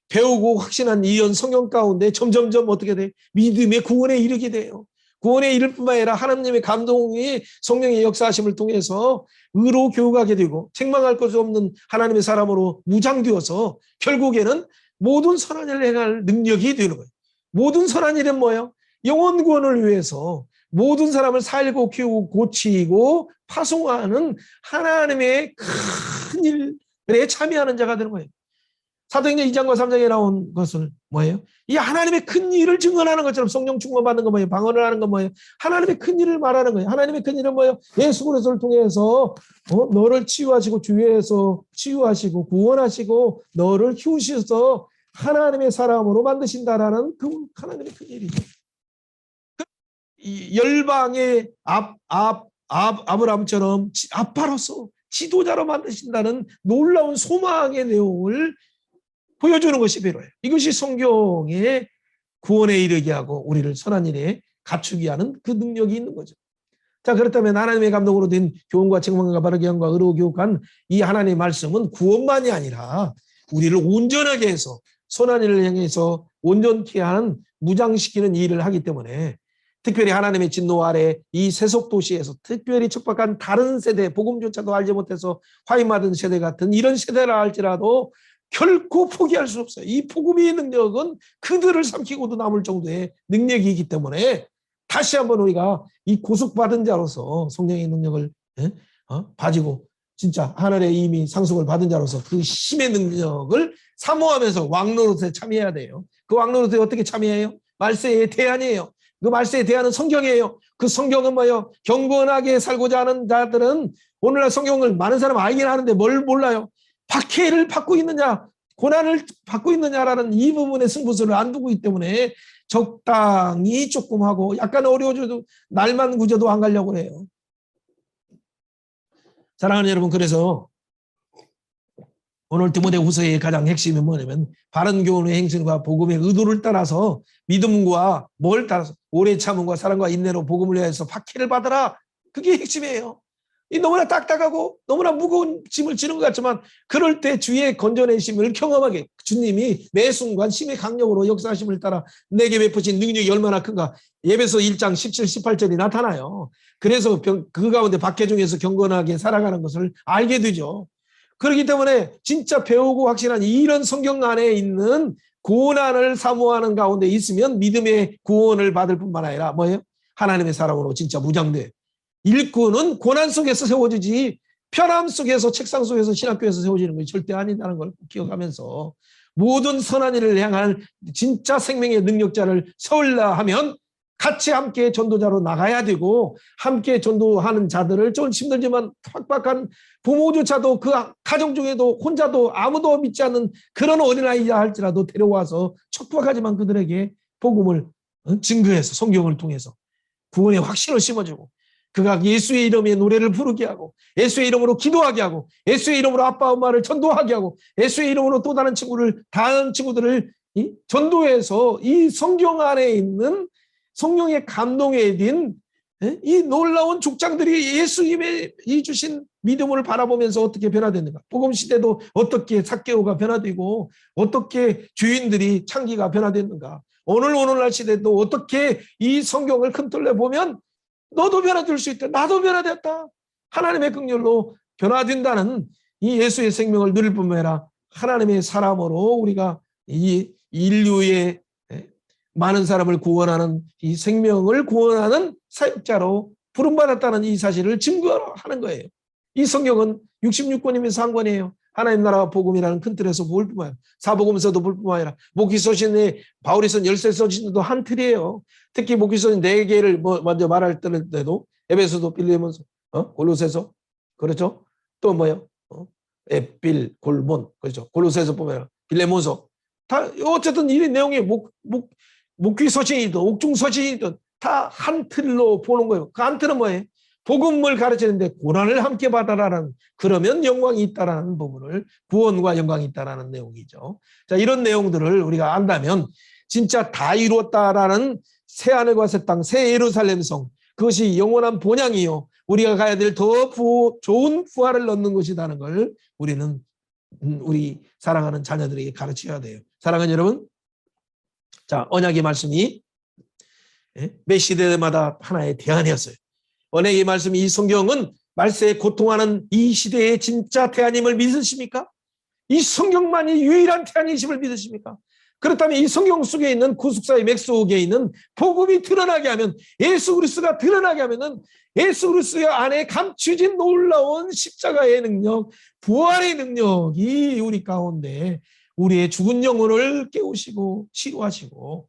배우고 확신한 이런 성경 가운데 점점점 어떻게 돼? 믿음의 구원에 이르게 돼요. 구원에 이를 뿐만 아니라 하나님의 감동이 성령의 역사하심을 통해서 의로 교육하게 되고 책망할 것이 없는 하나님의 사람으로 무장되어서 결국에는 모든 선한 일을 행할 능력이 되는 거예요. 모든 선한 일은 뭐예요? 영혼 구원을 위해서 모든 사람을 살고 키우고 고치고 파송하는 하나님의 큰 일에 참여하는 자가 되는 거예요. 사도행전 2장과 3장에 나온 것은 뭐예요? 이 하나님의 큰 일을 증언하는 것처럼 성령 충만받는 거 뭐예요? 방언을 하는 거 뭐예요? 하나님의 큰 일을 말하는 거예요. 하나님의 큰 일은 뭐예요? 예수 그리스도를 통해서 너를 치유하시고 주위에서 치유하시고 구원하시고 너를 키우셔서 하나님의 사람으로 만드신다라는 그 하나님의 큰 일이죠. 이 열방의 아브라함처럼 아빠로서 지도자로 만드신다는 놀라운 소망의 내용을 보여주는 것이 필요해요. 이것이 성경의 구원에 이르게 하고 우리를 선한 일에 갖추게 하는 그 능력이 있는 거죠. 자, 그렇다면 하나님의 감동으로 된 교훈과 책망과 바르게 함과 의로 교육한 이 하나님의 말씀은 구원만이 아니라 우리를 온전하게 해서 선한 일을 향해서 온전케 하는 무장시키는 일을 하기 때문에 특별히 하나님의 진노 아래 이 세속도시에서 특별히 척박한 다른 세대, 복음조차도 알지 못해서 화인받은 세대 같은 이런 세대라 할지라도 결코 포기할 수 없어요. 이 복음의 능력은 그들을 삼키고도 남을 정도의 능력이기 때문에 다시 한번 우리가 이 고속받은 자로서 성령의 능력을 가지고 진짜 하늘의 이미 상속을 받은 자로서 그 힘의 능력을 사모하면서 왕노릇에 참여해야 돼요. 그 왕노릇에 어떻게 참여해요? 말세의 대안이에요. 그 말세의 대안은 성경이에요. 그 성경은 뭐예요? 경건하게 살고자 하는 자들은 오늘날 성경을 많은 사람 알긴 하는데 뭘 몰라요? 박해를 받고 있느냐, 고난을 받고 있느냐라는 이 부분의 승부수를 안 두고 있기 때문에 적당히 조금 하고 약간 어려워져도 날만 구져도 안 가려고 해요. 사랑하는 여러분, 그래서 오늘 디모데후서의 가장 핵심이 뭐냐면 바른 교훈의 행실과 복음의 의도를 따라서 믿음과 뭘 따라서 오래 참음과 사랑과 인내로 복음을 위해서 박해를 받아라. 그게 핵심이에요. 이 너무나 딱딱하고 너무나 무거운 짐을 지는 것 같지만 그럴 때 주의 건져내심을 경험하게 주님이 매 순간 힘의 강력으로 역사하심을 따라 내게 베푸신 능력이 얼마나 큰가 예배서 1장 17, 18절이 나타나요. 그래서 그 가운데 박해 중에서 경건하게 살아가는 것을 알게 되죠. 그렇기 때문에 진짜 배우고 확신한 이런 성경 안에 있는 고난을 사모하는 가운데 있으면 믿음의 구원을 받을 뿐만 아니라 뭐예요? 하나님의 사랑으로 진짜 무장돼. 일꾼은 고난 속에서 세워지지 편함 속에서 책상 속에서 신학교에서 세워지는 것이 절대 아니다는 걸 기억하면서 모든 선한 일을 향할 진짜 생명의 능력자를 세우려 하면 같이 함께 전도자로 나가야 되고 함께 전도하는 자들을 좀 힘들지만 팍팍한 부모조차도 그 가정 중에도 혼자도 아무도 믿지 않는 그런 어린아이라 할지라도 데려와서 척박하지만 그들에게 복음을 증거해서 성경을 통해서 구원의 확신을 심어주고 그가 예수의 이름의 노래를 부르게 하고 예수의 이름으로 기도하게 하고 예수의 이름으로 아빠 엄마를 전도하게 하고 예수의 이름으로 또 다른 친구들을 전도해서 이 성경 안에 있는 성령의 감동에 든 이 놀라운 족장들이 예수님의 이 주신 믿음을 바라보면서 어떻게 변화되는가, 복음 시대도 어떻게 삭개오가 변화되고 어떻게 주인들이 창기가 변화됐는가, 오늘날 시대도 어떻게 이 성경을 흠틀려 보면 너도 변화될 수 있다, 나도 변화되었다, 하나님의 긍휼로 변화된다는 이 예수의 생명을 누릴 뿐만 아니라 하나님의 사람으로 우리가 이 인류의 많은 사람을 구원하는 이 생명을 구원하는 사역자로 부름받았다는 이 사실을 증거하는 거예요. 이 성경은 66권이면 상권이에요. 하나님 나라와 복음이라는 큰 틀에서 볼 뿐만 아니라 사복음서도 볼 뿐만 아니라 목기서신에 바울이 쓴 열세 서신도 한 틀이에요. 특히 목기서신 4개를 먼저 말할 때도 에베소서, 빌레몬서, 골로새서, 그렇죠? 또 뭐요? 에필, 골몬, 그렇죠? 골로새서 보면 빌레몬서 다 어쨌든 이 내용이 목기서신이든 옥중서신이든 다 한 틀로 보는 거예요. 그 한 틀은 뭐예요? 복음을 가르치는데 고난을 함께 받아라는, 그러면 영광이 있다라는 부분을, 구원과 영광이 있다라는 내용이죠. 자, 이런 내용들을 우리가 안다면 진짜 다 이루었다라는 새 하늘과 새 땅, 새 예루살렘 성, 그것이 영원한 본향이요 우리가 가야 될 더 좋은 부활을 얻는 것이라는 걸 우리는 우리 사랑하는 자녀들에게 가르쳐야 돼요. 사랑하는 여러분, 자, 언약의 말씀이 매 시대마다 하나의 대안이었어요. 언약의 말씀, 이 성경은 말세에 고통하는 이 시대의 진짜 대안임을 믿으십니까? 이 성경만이 유일한 대안이심을 믿으십니까? 그렇다면 이 성경 속에 있는 구속사의 맥 속에 있는 복음이 드러나게 하면, 예수 그리스도가 드러나게 하면은 예수 그리스도 안에 감추진 놀라운 십자가의 능력, 부활의 능력이 우리 가운데 우리의 죽은 영혼을 깨우시고 치료하시고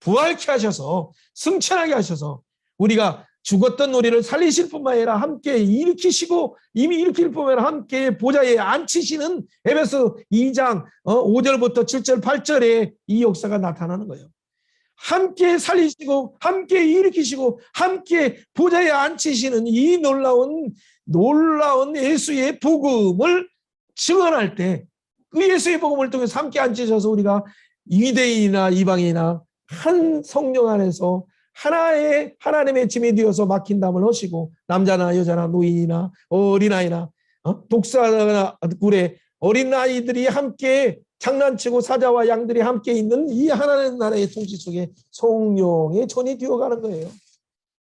부활케 하셔서 승천하게 하셔서 우리가 죽었던 우리를 살리실 뿐만 아니라 함께 일으키시고, 이미 일으킬 뿐만 아니라 함께 보좌에 앉히시는 에베소 2장 5절부터 7절 8절에 이 역사가 나타나는 거예요. 함께 살리시고 함께 일으키시고 함께 보좌에 앉히시는 이 놀라운 예수의 복음을 증언할 때, 그 예수의 복음을 통해서 함께 앉히셔서 우리가 유대인이나 이방인이나 한 성령 안에서 하나의 하나님의 짐이 되어서 막힌 담을 하시고, 남자나 여자나 노인이나 어린아이나 독사나 굴에 어린아이들이 함께 장난치고 사자와 양들이 함께 있는 이 하나님 나라의 통치 속에 성령의 전이 되어가는 거예요.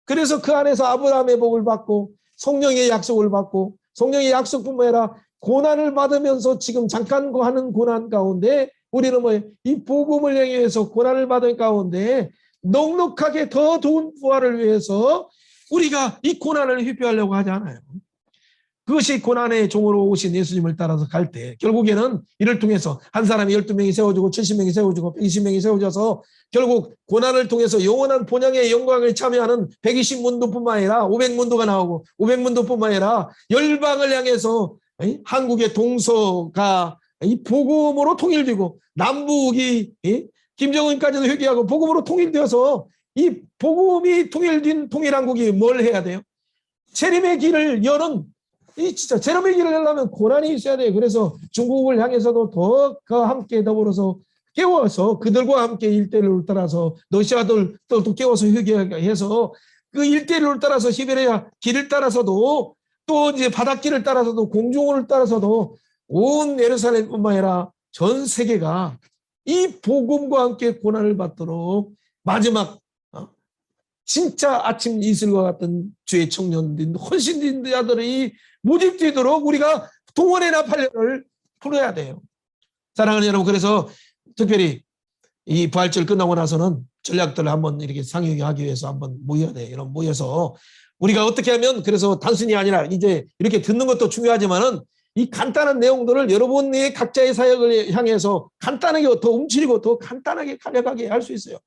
그래서 그 안에서 아브라함의 복을 받고 성령의 약속을 받고, 성령의 약속뿐만 아니라 고난을 받으면서 지금 잠깐 하는 고난 가운데 우리는 이 복음을 향해서 고난을 받은 가운데 넉넉하게 더 좋은 부활을 위해서 우리가 이 고난을 회피하려고 하지 않아요. 그것이 고난의 종으로 오신 예수님을 따라서 갈 때 결국에는 이를 통해서 한 사람이 12명이 세워지고 70명이 세워지고 120명이 세워져서 결국 고난을 통해서 영원한 본향의 영광을 참여하는 120문도뿐만 아니라 500문도가 나오고 500문도뿐만 아니라 열방을 향해서 한국의 동서가 이 복음으로 통일되고 남북이 김정은까지도 회개하고 복음으로 통일되어서 이 복음이 통일된 통일한국이 뭘 해야 돼요? 재림의 길을 여는, 진짜 재림의 길을 열려면 고난이 있어야 돼요. 그래서 중국을 향해서도 더 함께 더불어서 깨워서 그들과 함께 일대를 따라서 러시아들도 깨워서 회개해서 그 일대를 따라서 시베리아 길을 따라서도 또 이제 바닷길을 따라서도 공중을 따라서도 온 예루살렘뿐만 아니라 전 세계가 이 복음과 함께 고난을 받도록 마지막 진짜 아침 이슬과 같은 주의 청년들, 헌신된 자들이 모집되도록 우리가 동원의 나팔레를 풀어야 돼요. 사랑하는 여러분, 그래서 특별히 이 부활절 끝나고 나서는 전략들을 한번 이렇게 상의하기 위해서 한번 모여야 돼요. 이런 모여서 우리가 어떻게 하면, 그래서 단순히 아니라 이제 이렇게 듣는 것도 중요하지만은 이 간단한 내용들을 여러분의 각자의 사역을 향해서 간단하게 더 움츠리고 더 간단하게 간략하게 할 수 있어요.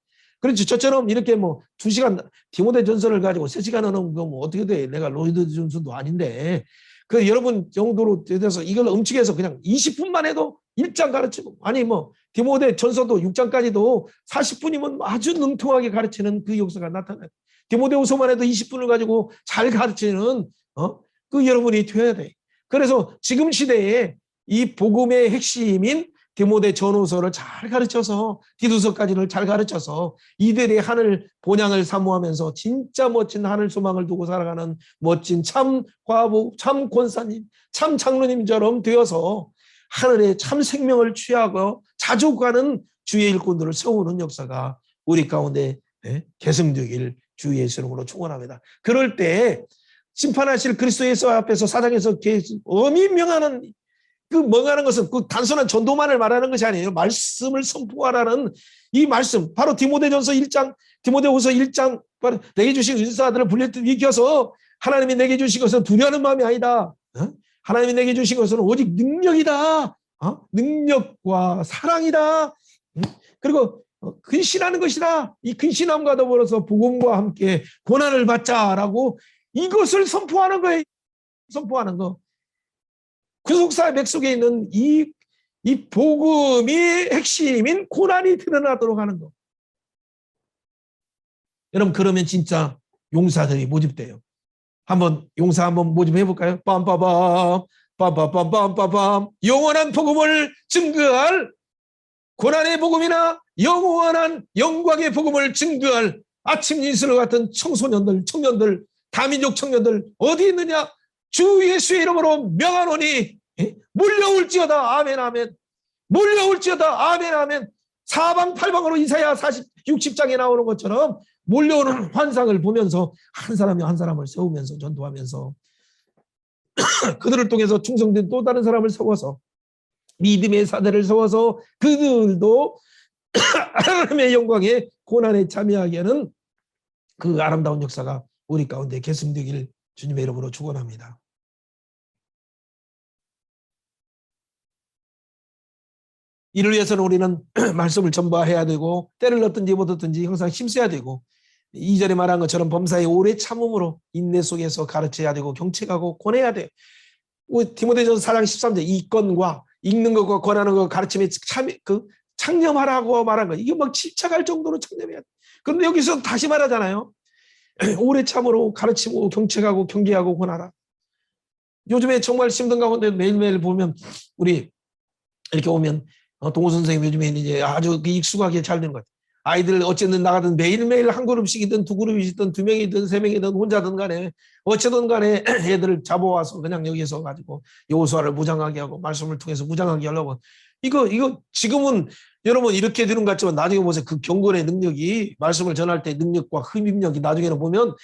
그렇지. 저처럼 이렇게 뭐 2시간 디모데 전서를 가지고 3시간 하는 거 뭐 어떻게 돼? 내가 로이드 존슨도 아닌데. 그 여러분 정도로 돼서 이걸 엄칙해서 그냥 20분만 해도 1장 가르치고, 아니 뭐 디모데 전서도 6장까지도 40분이면 아주 능통하게 가르치는 그 역사가 나타나요. 디모데후서만 해도 20분을 가지고 잘 가르치는 그 여러분이 되어야 돼. 그래서 지금 시대에 이 복음의 핵심인 디모데 전후서를 잘 가르쳐서 디도서까지를 잘 가르쳐서 이들의 하늘 본향을 사모하면서 진짜 멋진 하늘 소망을 두고 살아가는 멋진 참 과부, 참 권사님, 참 장로님처럼 되어서 하늘의 참 생명을 취하고 자주 가는 주의 일꾼들을 세우는 역사가 우리 가운데 계승되길 주 예수 이름으로 축원합니다. 그럴 때 심판하실 그리스도 예수 앞에서 사장에서 엄히 명하는 그 명하는 것은 그 단순한 전도만을 말하는 것이 아니에요. 말씀을 선포하라는 이 말씀, 바로 디모데전서 1장, 디모데후서 1장, 바로 내게 주신 은사들을 분별히 익혀서 하나님이 내게 주신 것은 두려워하는 마음이 아니다. 하나님이 내게 주신 것은 오직 능력이다. 능력과 사랑이다. 그리고 근신하는 것이다. 이 근신함과 더불어서 복음과 함께 고난을 받자라고 이것을 선포하는 거예요. 선포하는 거. 구속사의 맥속에 있는 이 복음의 핵심인 고난이 드러나도록 하는 거. 여러분 그러면 진짜 용사들이 모집돼요. 한번 용사 한번 모집해 볼까요? 빰빠밤 빰빰빰빰빰빰 영원한 복음을 증거할 고난의 복음이나 영원한 영광의 복음을 증거할 아침 인수로 같은 청소년들, 청년들, 다민족 청년들 어디 있느냐? 주 예수의 이름으로 명하노니 몰려올지어다. 아멘 아멘. 몰려올지어다. 아멘 아멘. 사방팔방으로 이사야 60장에 나오는 것처럼 몰려오는 환상을 보면서 한 사람이 한 사람을 세우면서 전도하면서 그들을 통해서 충성된 또 다른 사람을 세워서 믿음의 사대를 세워서 그들도 하나님의 영광에 고난에 참여하게 하는 그 아름다운 역사가 우리 가운데 계승되길 주님의 이름으로 축원합니다. 이를 위해서는 우리는 말씀을 전부해야 되고 때를 넣든지 못 얻든지 항상 힘써야 되고 2절에 말한 것처럼 범사에 오래 참음으로 인내 속에서 가르쳐야 되고 경책하고 권해야 돼요. 디모데전서 4장 13절 이권과 읽는 것과 권하는 것 가르침에 창념하라고 말한 거 이게 막 집착할 정도로 창념해야 돼. 그런데 여기서 다시 말하잖아요. 오래 참으로 가르치고 경책하고 경계하고 권하라. 요즘에 정말 힘든 가운데 매일매일 보면 우리 이렇게 오면 동호 선생님 요즘에 이제 아주 익숙하게 잘 되는 것 같아요. 아이들 어쨌든 나가든 매일매일 한 그룹씩이든 두 그룹이든 2명이든 3명이든 혼자든 간에 어쨌든 간에 애들을 잡아와서 그냥 여기서 가지고 여호수아를 무장하게 하고 말씀을 통해서 무장하게 하려고 이거 지금은 여러분 이렇게 되는 것 같지만 나중에 보세요. 그 경건의 능력이 말씀을 전할 때 능력과 흡입력이 나중에는 보면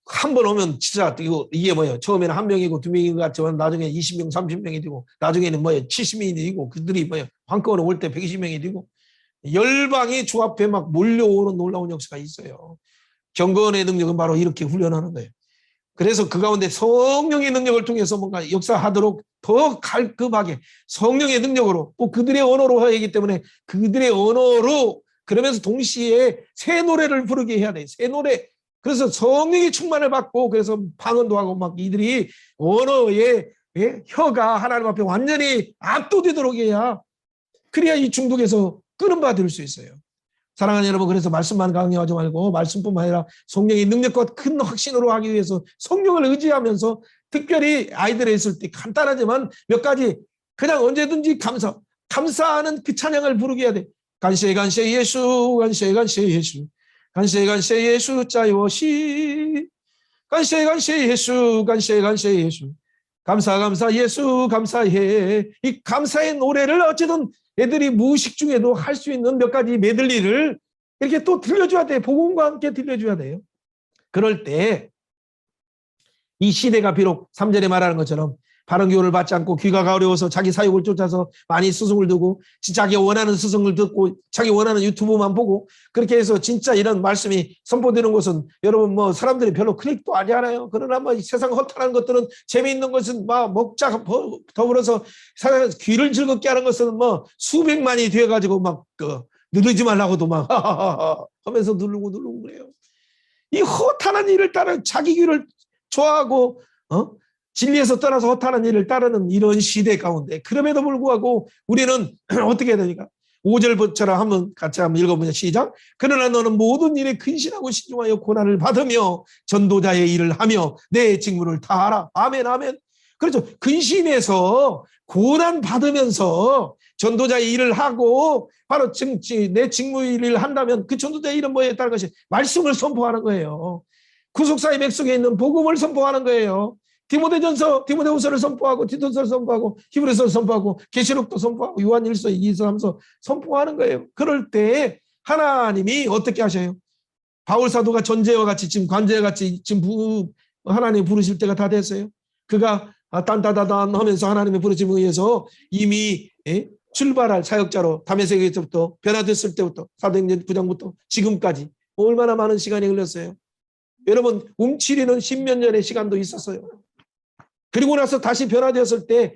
한 번 오면 진짜 이게 뭐예요? 처음에는 1명이고 2명인 것 같지만 나중에 20명, 30명이 되고 나중에는 뭐예요? 70명이 되고 그들이 뭐예요? 한꺼번에 올 때 120명이 되고 열방이 주 앞에 막 몰려오는 놀라운 역사가 있어요. 경건의 능력은 바로 이렇게 훈련하는 거예요. 그래서 그 가운데 성령의 능력을 통해서 뭔가 역사하도록 더 갈급하게 성령의 능력으로 또 그들의 언어로 하기 때문에 그들의 언어로 그러면서 동시에 새 노래를 부르게 해야 돼요. 새 노래. 그래서 성령의 충만을 받고 그래서 방언도 하고 막 이들이 언어의 혀가 하나님 앞에 완전히 압도되도록 해야 그래야 이 중독에서 끄는 바 될 수 있어요. 사랑하는 여러분 그래서 말씀만 강요하지 말고 말씀뿐만 아니라 성령의 능력과 큰 확신으로 하기 위해서 성령을 의지하면서 특별히 아이들에 있을 때 간단하지만 몇 가지 그냥 언제든지 감사하는 그 찬양을 부르게 해야 돼. 간세 간세 예수 간세 간세 예수 간세 간세 예수 짜요시 간세 간세 예수 간세 간세 예수 감사 예수 감사해. 이 감사의 노래를 어쨌든 애들이 무의식 중에도 할 수 있는 몇 가지 메들리를 이렇게 또 들려줘야 돼. 복음과 함께 들려줘야 돼요. 그럴 때 이 시대가 비록 3절에 말하는 것처럼 바른 교훈을 받지 않고 귀가 어려워서 자기 사욕을 쫓아서 많이 스승을 두고 자기 원하는 스승을 듣고 자기 원하는 유튜브만 보고 그렇게 해서 진짜 이런 말씀이 선포되는 것은 여러분 뭐 사람들이 별로 클릭도 하지 않아요. 그러나 뭐 세상 허탈한 것들은 재미있는 것은 막 먹자 더불어서 귀를 즐겁게 하는 것은 뭐 수백만이 되어가지고 막 누르지 말라고도 막 하면서 누르고 그래요. 이 허탄한 일을 따라 자기 귀를 좋아하고 진리에서 떠나서 허탄한 일을 따르는 이런 시대 가운데 그럼에도 불구하고 우리는 어떻게 해야 되니까 5절부처럼 한번 같이 한번 읽어보자. 시작. 그러나 너는 모든 일에 근신하고 신중하여 고난을 받으며 전도자의 일을 하며 내 직무를 다하라. 아멘 아멘. 그렇죠. 근신해서 고난 받으면서 전도자의 일을 하고 바로 내 직무 일을 한다면 그 전도자의 일은 뭐에 따른 것이 말씀을 선포하는 거예요. 구속사의 맥속에 있는 복음을 선포하는 거예요. 디모데후서를 선포하고 디도서를 선포하고 히브리서를 선포하고 계시록도 선포하고 요한일서, 이서, 삼서 선포하는 거예요. 그럴 때 하나님이 어떻게 하셔요? 바울 사도가 전제와 같이 지금 관제와 같이 지금 하나님 부르실 때가 다 됐어요. 그가 딴따다단 하면서 하나님의 부르심에 의해서 이미 출발할 사역자로 다메섹에서부터 변화됐을 때부터 사도행전 9장부터 지금까지 얼마나 많은 시간이 흘렀어요. 여러분 움츠리는 10몇 년의 시간도 있었어요. 그리고 나서 다시 변화되었을 때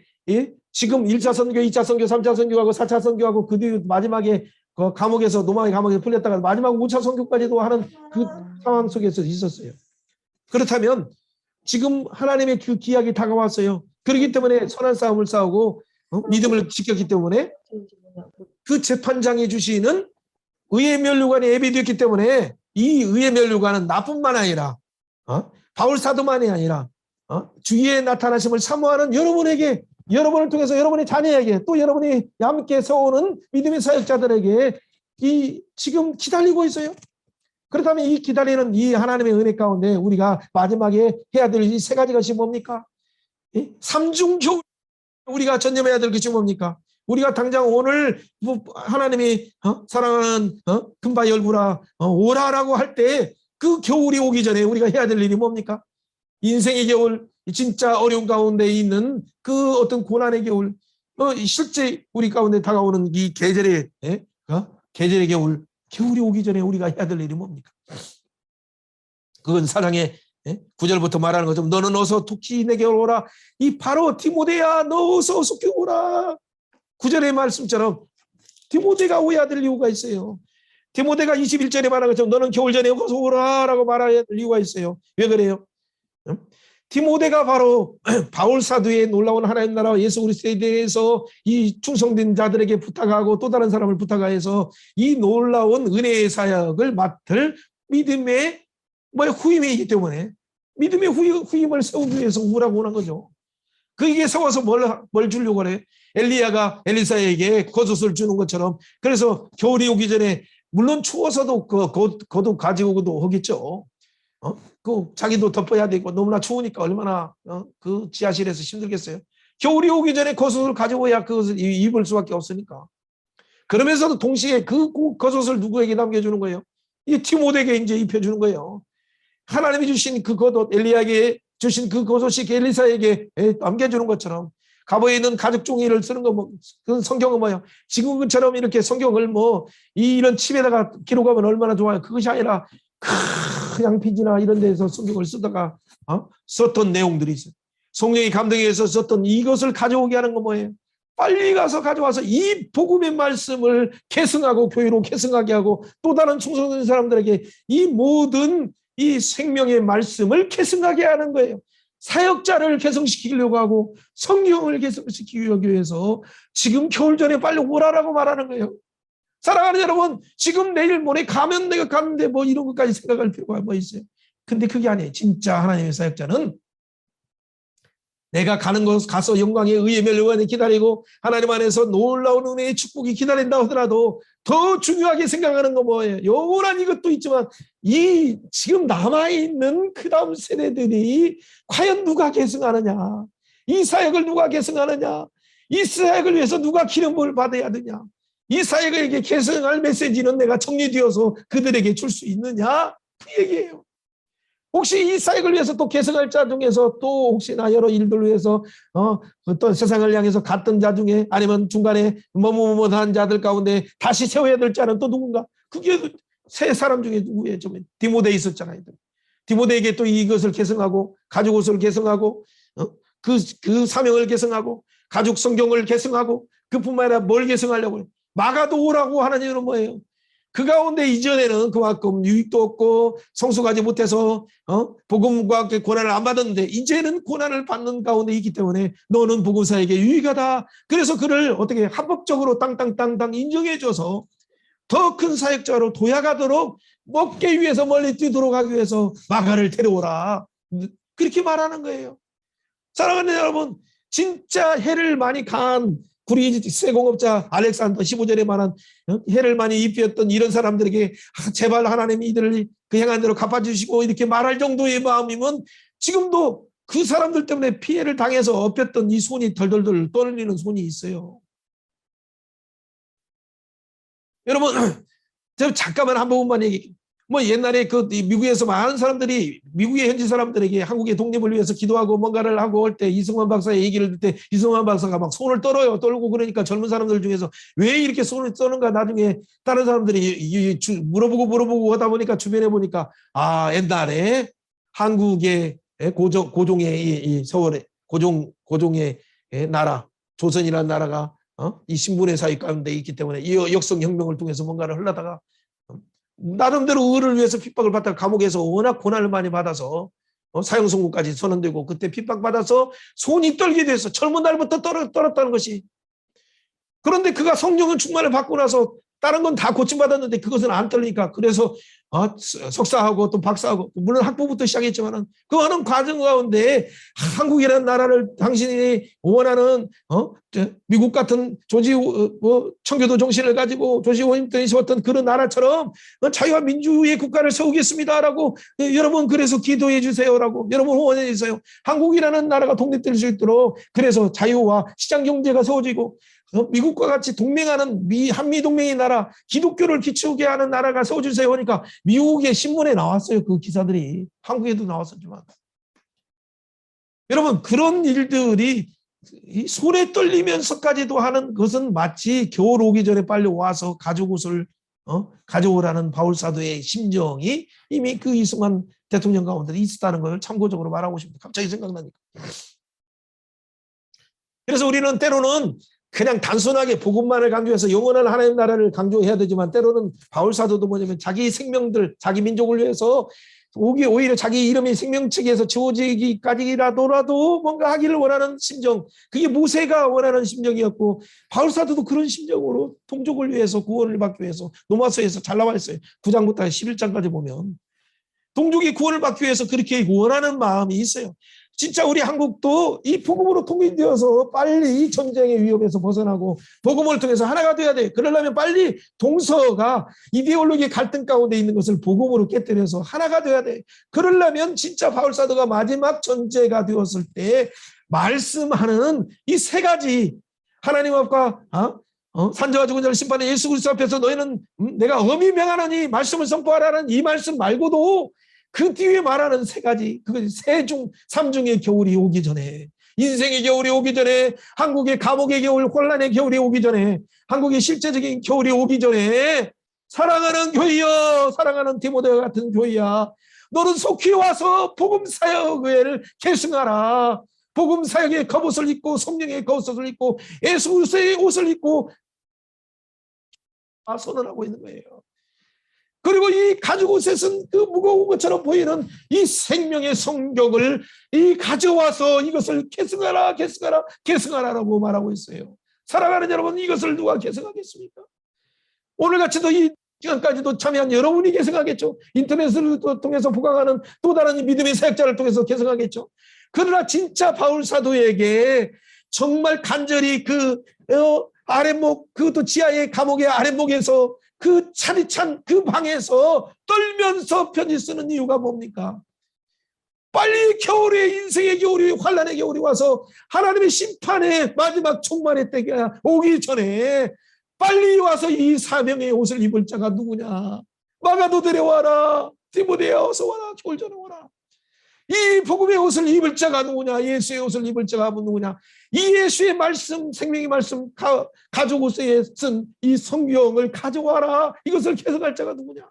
지금 1차 선교, 2차 선교, 3차 선교하고 4차 선교하고 그 뒤 마지막에 그 감옥에서 노마의 감옥에 풀렸다가 마지막 5차 선교까지도 하는 그 상황 속에서 있었어요. 그렇다면 지금 하나님의 그 기약이 다가왔어요. 그렇기 때문에 선한 싸움을 싸우고 믿음을 지켰기 때문에 그 재판장이 주시는 의의 면류관이 예비되었기 때문에 이 의의 면류관은 나뿐만 아니라 바울 사도만이 아니라 주위에 나타나심을 사모하는 여러분에게, 여러분을 통해서 여러분의 자녀에게, 또 여러분이 함께 서오는 믿음의 사역자들에게 지금 기다리고 있어요. 그렇다면 이 기다리는 이 하나님의 은혜 가운데 우리가 마지막에 해야 될 이 세 가지 것이 뭡니까? 삼중교훈 우리가 전념해야 될 것이 뭡니까? 우리가 당장 오늘 하나님이 사랑하는 금바 열구라 오라라고 할 때 그 겨울이 오기 전에 우리가 해야 될 일이 뭡니까? 인생의 겨울, 진짜 어려운 가운데 있는 그 어떤 고난의 겨울, 실제 우리 가운데 다가오는 이 계절의 계절의 겨울이 오기 전에 우리가 해야 될 일이 뭡니까? 그건 사랑의 9절부터 말하는 것처럼 너는 어서 tuk히 내게 오라. 이 바로 디모데야, 너 어서 오라. 9절의 말씀처럼 디모데가 오야 될 이유가 있어요. 디모데가 21절에 말한 것처럼 너는 겨울 전에 어서 오라라고 말해야 될 이유가 있어요. 왜 그래요? 디모데가 바로 바울 사도의 놀라운 하나님 나라와 예수 그리스도에 대해서 이 충성된 자들에게 부탁하고 또 다른 사람을 부탁해서 이 놀라운 은혜의 사역을 맡을 믿음의 후임이기 때문에 믿음의 후임을 세우기 위해서 오라고 하는 거죠. 그에게 세워서 뭘 주려고 그래? 엘리야가 엘리사에게 겉옷을 주는 것처럼. 그래서 겨울이 오기 전에 물론 추워서도 겉옷 가지고도 하겠죠. 자기도 덮어야 되고 너무나 추우니까 얼마나 그 지하실에서 힘들겠어요. 겨울이 오기 전에 겉옷을 가져와야 그것을 입을 수밖에 없으니까. 그러면서도 동시에 그 겉옷을 누구에게 남겨주는 거예요? 이 디모데에게 이제 입혀주는 거예요. 하나님이 주신 그 겉옷, 엘리야에게 주신 그 겉옷이 엘리사에게 남겨주는 것처럼 가보에 있는 가죽 종이를 쓰는 거 그 성경은 뭐예요? 지금처럼 이렇게 성경을 이런 칩에다가 기록하면 얼마나 좋아요. 그것이 아니라 양피지나 이런 데서 성경을 쓰다가 썼던 내용들이 있어요. 성령이 감동해서 썼던 이것을 가져오게 하는 건 뭐예요? 빨리 가서 가져와서 이 복음의 말씀을 계승하고 교회로 계승하게 하고 또 다른 충성된 사람들에게 이 모든 이 생명의 말씀을 계승하게 하는 거예요. 사역자를 개성시키려고 하고 성경을 개성시키기 위해서 지금 겨울 전에 빨리 오라라고 말하는 거예요. 사랑하는 여러분, 지금 내일 모레 가면 내가 가는데 이런 것까지 생각할 필요가 있어요. 근데 그게 아니에요. 진짜 하나님의 사역자는 내가 가는 곳 가서 영광의 의의 멸류관이 기다리고 하나님 안에서 놀라운 은혜의 축복이 기다린다 하더라도 더 중요하게 생각하는 건 뭐예요? 영원한 이것도 있지만 이 지금 남아있는 그 다음 세대들이 과연 누가 계승하느냐? 이 사역을 누가 계승하느냐? 이 사역을 위해서 누가 기름을 받아야 되냐? 이 사역에게 계승할 메시지는 내가 정리되어서 그들에게 줄 수 있느냐? 그 얘기예요. 혹시 이 사역을 위해서 또 계승할 자 중에서 또 혹시나 여러 일들을 위해서 어떤 세상을 향해서 갔던 자 중에 아니면 중간에 머뭇머뭇한 자들 가운데 다시 세워야 될 자는 또 누군가? 그게 세 사람 중에 누구예요? 디모데 있었잖아요. 디모데에게 또 이것을 계승하고 가죽 옷을 계승하고 그 사명을 계승하고 가죽 성경을 계승하고 그뿐만 아니라 뭘 계승하려고 해요? 마가도 오라고 하는 이유는 뭐예요? 그 가운데 이전에는 그만큼 유익도 없고 성숙하지 못해서 복음과 고난을 안 받았는데 이제는 고난을 받는 가운데 있기 때문에 너는 복음사에게 유익하다. 그래서 그를 어떻게 합법적으로 땅땅땅땅 인정해줘서 더 큰 사역자로 도약하도록 먹기 위해서 멀리 뛰도록 하기 위해서 마가를 데려오라. 그렇게 말하는 거예요. 사랑하는 여러분, 진짜 해를 많이 가한 구리 세공업자 알렉산더 15절에 말한 해를 많이 입혔던 이런 사람들에게 제발 하나님이 이들을 그 행한 대로 갚아주시고 이렇게 말할 정도의 마음이면 지금도 그 사람들 때문에 피해를 당해서 엎였던 이 손이 덜덜덜 떨리는 손이 있어요. 여러분, 저 잠깐만 한 부분만 얘기. 뭐 옛날에 그 미국에서 많은 사람들이 미국의 현지 사람들에게 한국의 독립을 위해서 기도하고 뭔가를 하고 할 때 이승만 박사의 얘기를 들 때 이승만 박사가 막 손을 떨고 그러니까 젊은 사람들 중에서 왜 이렇게 손을 떠는가 나중에 다른 사람들이 물어보고 하다 보니까 주변에 보니까 옛날에 한국의 고종의 이 서울의 고종의 나라 조선이라는 나라가 이 신분의 사회 가운데 있기 때문에 이 역성혁명을 통해서 뭔가를 하려다가 나름대로 의를 위해서 핍박을 받다가 감옥에서 워낙 고난을 많이 받아서 사형선고까지 선언되고 그때 핍박받아서 손이 떨게 돼서 젊은 날부터 떨었다는 것이. 그런데 그가 성령은 충만을 받고 나서 다른 건 다 고침받았는데 그것은 안 떨리니까 그래서 석사하고 또 박사하고 물론 학부부터 시작했지만은 그 하는 과정 가운데 한국이라는 나라를 당신이 원하는 미국 같은 청교도 정신을 가지고 조지 워싱턴이 세웠던 그런 나라처럼 자유와 민주의 국가를 세우겠습니다라고 여러분 그래서 기도해 주세요라고 여러분 후원해 주세요. 한국이라는 나라가 독립될 수 있도록 그래서 자유와 시장 경제가 세워지고 미국과 같이 동맹하는 한미동맹의 나라 기독교를 기초하게 하는 나라가 세워주세요 하니까 미국의 신문에 나왔어요. 그 기사들이. 한국에도 나왔었지만. 여러분 그런 일들이 손에 떨리면서까지도 하는 것은 마치 겨울 오기 전에 빨리 와서 가죽옷을 가져오라는 바울사도의 심정이 이미 그 이승만 대통령 가운데 있었다는 걸 참고적으로 말하고 싶습니다. 갑자기 생각나니까. 그래서 우리는 때로는 그냥 단순하게 복음만을 강조해서 영원한 하나님 나라를 강조해야 되지만 때로는 바울사도도 뭐냐면 자기 생명들, 자기 민족을 위해서 오히려 자기 이름이 생명책에서 지워지기까지라도 뭔가 하기를 원하는 심정, 그게 모세가 원하는 심정이었고 바울사도도 그런 심정으로 동족을 위해서 구원을 받기 위해서 로마서에서 잘 나와 있어요. 9장부터 11장까지 보면 동족이 구원을 받기 위해서 그렇게 원하는 마음이 있어요. 진짜 우리 한국도 이 복음으로 통일되어서 빨리 전쟁의 위협에서 벗어나고 복음을 통해서 하나가 돼야 돼. 그러려면 빨리 동서가 이데올로기의 갈등 가운데 있는 것을 복음으로 깨뜨려서 하나가 돼야 돼. 그러려면 진짜 바울사도가 마지막 전제가 되었을 때 말씀하는 이 세 가지 하나님 앞과 산자와 죽은 자를 심판해 예수 그리스도 앞에서 너희는 내가 엄히 명하노니 말씀을 선포하라는 이 말씀 말고도 그 뒤에 말하는 세 가지, 그것이 삼중의 겨울이 오기 전에, 인생의 겨울이 오기 전에, 한국의 감옥의 겨울, 혼란의 겨울이 오기 전에, 한국의 실제적인 겨울이 오기 전에, 사랑하는 교회여, 사랑하는 디모데와 같은 교회야, 너는 속히 와서 복음 사역을 계승하라. 복음 사역의 갑옷을 입고 성령의 갑옷을 입고 예수 그리스도의 옷을 입고 선언하고 있는 거예요. 그리고 이 가죽옷에 쓴 그 무거운 것처럼 보이는 이 생명의 성격을 가져와서 이것을 계승하라라고 말하고 있어요. 사랑하는 여러분, 이것을 누가 계승하겠습니까? 오늘같이도 이 시간까지도 참여한 여러분이 계승하겠죠. 인터넷을 통해서 부강하는 또 다른 믿음의 사역자를 통해서 계승하겠죠. 그러나 진짜 바울 사도에게 정말 간절히 아랫목, 그것도 지하의 감옥의 아랫목에서 그 차디찬 그 방에서 떨면서 편지 쓰는 이유가 뭡니까? 빨리 겨울에 인생의 겨울이 환란의 겨울이 와서 하나님의 심판의 마지막 총만의 때가 오기 전에 빨리 와서 이 사명의 옷을 입을 자가 누구냐? 마가도 데려와라. 디모데야 어서 와라. 겨울 전에 와라. 이 복음의 옷을 입을 자가 누구냐? 예수의 옷을 입을 자가 누구냐? 이 예수의 말씀, 생명의 말씀, 가죽 옷에 쓴 이 성경을 가져와라. 이것을 계승할 자가 누구냐?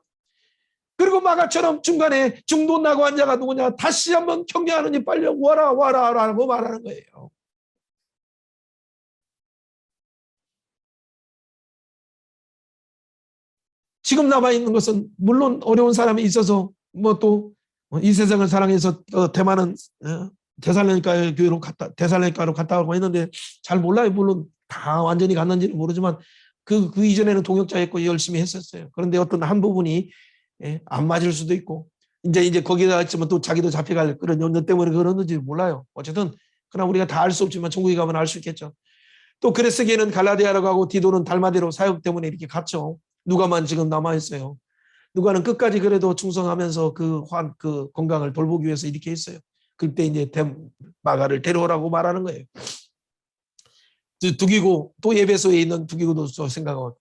그리고 마가처럼 중간에 중돈 나고 한 자가 누구냐? 다시 한번 경계하느니 빨리 와라라고 말하는 거예요. 지금 남아있는 것은 물론 어려운 사람이 있어서 뭐 또 이 세상을 사랑해서 대만은 데살로니가 교회로 데살로니가로 갔다 오고 했는데 잘 몰라요. 물론 다 완전히 갔는지는 모르지만 그 이전에는 동역자였고 열심히 했었어요. 그런데 어떤 한 부분이 안 맞을 수도 있고 이제 거기다 있지만 또 자기도 잡혀갈 그런 염려 때문에 그러는지 몰라요. 어쨌든 그러나 우리가 다 알 수 없지만 천국에 가면 알 수 있겠죠. 또 그레스게는 갈라디아로 가고 디도는 달마데로 사역 때문에 이렇게 갔죠. 누가만 지금 남아있어요. 누가는 끝까지 그래도 충성하면서 그 건강을 돌보기 위해서 이렇게 했어요. 그때 이제 마가를 데려오라고 말하는 거예요. 두기고 또 에베소에 있는 두기고도 생각하고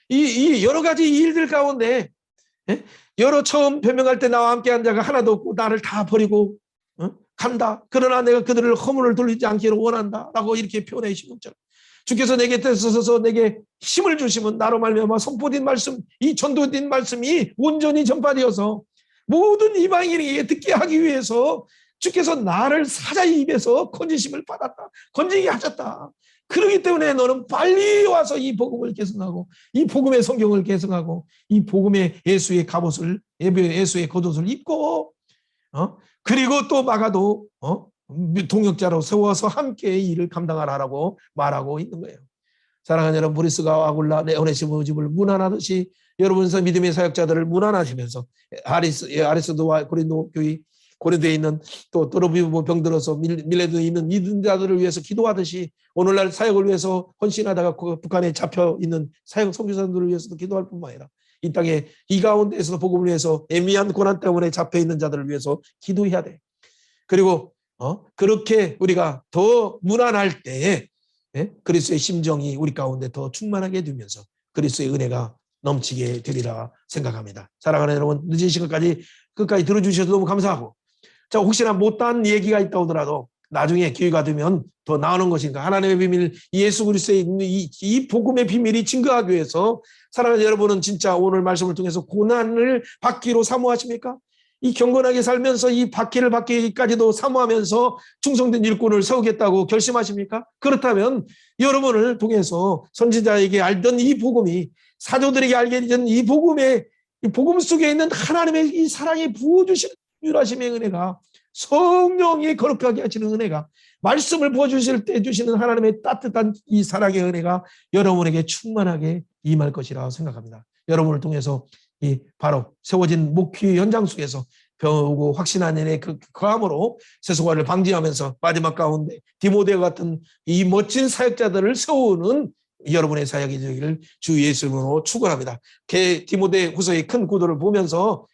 이 여러 가지 일들 가운데 여러 처음 변명할 때 나와 함께한 자가 하나도 없고 나를 다 버리고 간다. 그러나 내가 그들을 허물을 돌리지 않기를 원한다라고 이렇게 표현해 주셨죠. 주께서 내게 떼서서 내게 힘을 주시면 나로 말미암아 선포된 말씀, 이 전도된 말씀이 온전히 전파되어서 모든 이방인에게 듣게 하기 위해서 주께서 나를 사자의 입에서 건지심을 받았다. 건지게 하셨다. 그렇기 때문에 너는 빨리 와서 이 복음을 계승하고 이 복음의 성경을 계승하고 이 복음의 예수의 갑옷을 예수의 겉옷을 입고 그리고 또 마가도 동역자로 세워서 함께 일을 감당하라고 말하고 있는 거예요. 사랑하는 여러분, 브리스가 아굴라 오네시모 집을 문안하듯이 여러분서 믿음의 사역자들을 문안하시면서 아리스도와 고린도 교회 고린도에 있는 또 또르비보 병들어서 밀레도에 있는 믿음자들을 위해서 기도하듯이 오늘날 사역을 위해서 헌신하다가 북한에 잡혀 있는 사역 선교사들을 위해서도 기도할 뿐만 아니라 이 땅에 이 가운데에서 복음을 위해서 애매한 고난 때문에 잡혀 있는 자들을 위해서 기도해야 돼. 그리고 그렇게 우리가 더 무난할 때에 그리스도의 심정이 우리 가운데 더 충만하게 되면서 그리스도의 은혜가 넘치게 되리라 생각합니다. 사랑하는 여러분, 늦은 시간까지 끝까지 들어주셔서 너무 감사하고 자, 혹시나 못한 얘기가 있다 하더라도 나중에 기회가 되면 더 나오는 것인가. 하나님의 비밀, 예수 그리스도의 있는 이 복음의 비밀이 증거하기 위해서 사랑하는 여러분은 진짜 오늘 말씀을 통해서 고난을 받기로 사모하십니까? 이 경건하게 살면서 이 박해를 받기까지도 사모하면서 충성된 일꾼을 세우겠다고 결심하십니까? 그렇다면 여러분을 통해서 선지자에게 알던 이 복음이 사도들에게 알게 된 이 복음의 이 복음 속에 있는 하나님의 이 사랑이 부어주시는 유라심의 은혜가 성령이 거룩하게 하시는 은혜가 말씀을 부어주실 때 주시는 하나님의 따뜻한 이 사랑의 은혜가 여러분에게 충만하게 임할 것이라 생각합니다. 여러분을 통해서 이 바로 세워진 목회 현장 속에서 배우고 확신한 일의 그함으로 세속화를 방지하면서 마지막 가운데 디모데 같은 이 멋진 사역자들을 세우는 여러분의 사역이 되기를 주 예수님으로 축원합니다. 디모데 후서의 큰 구도를 보면서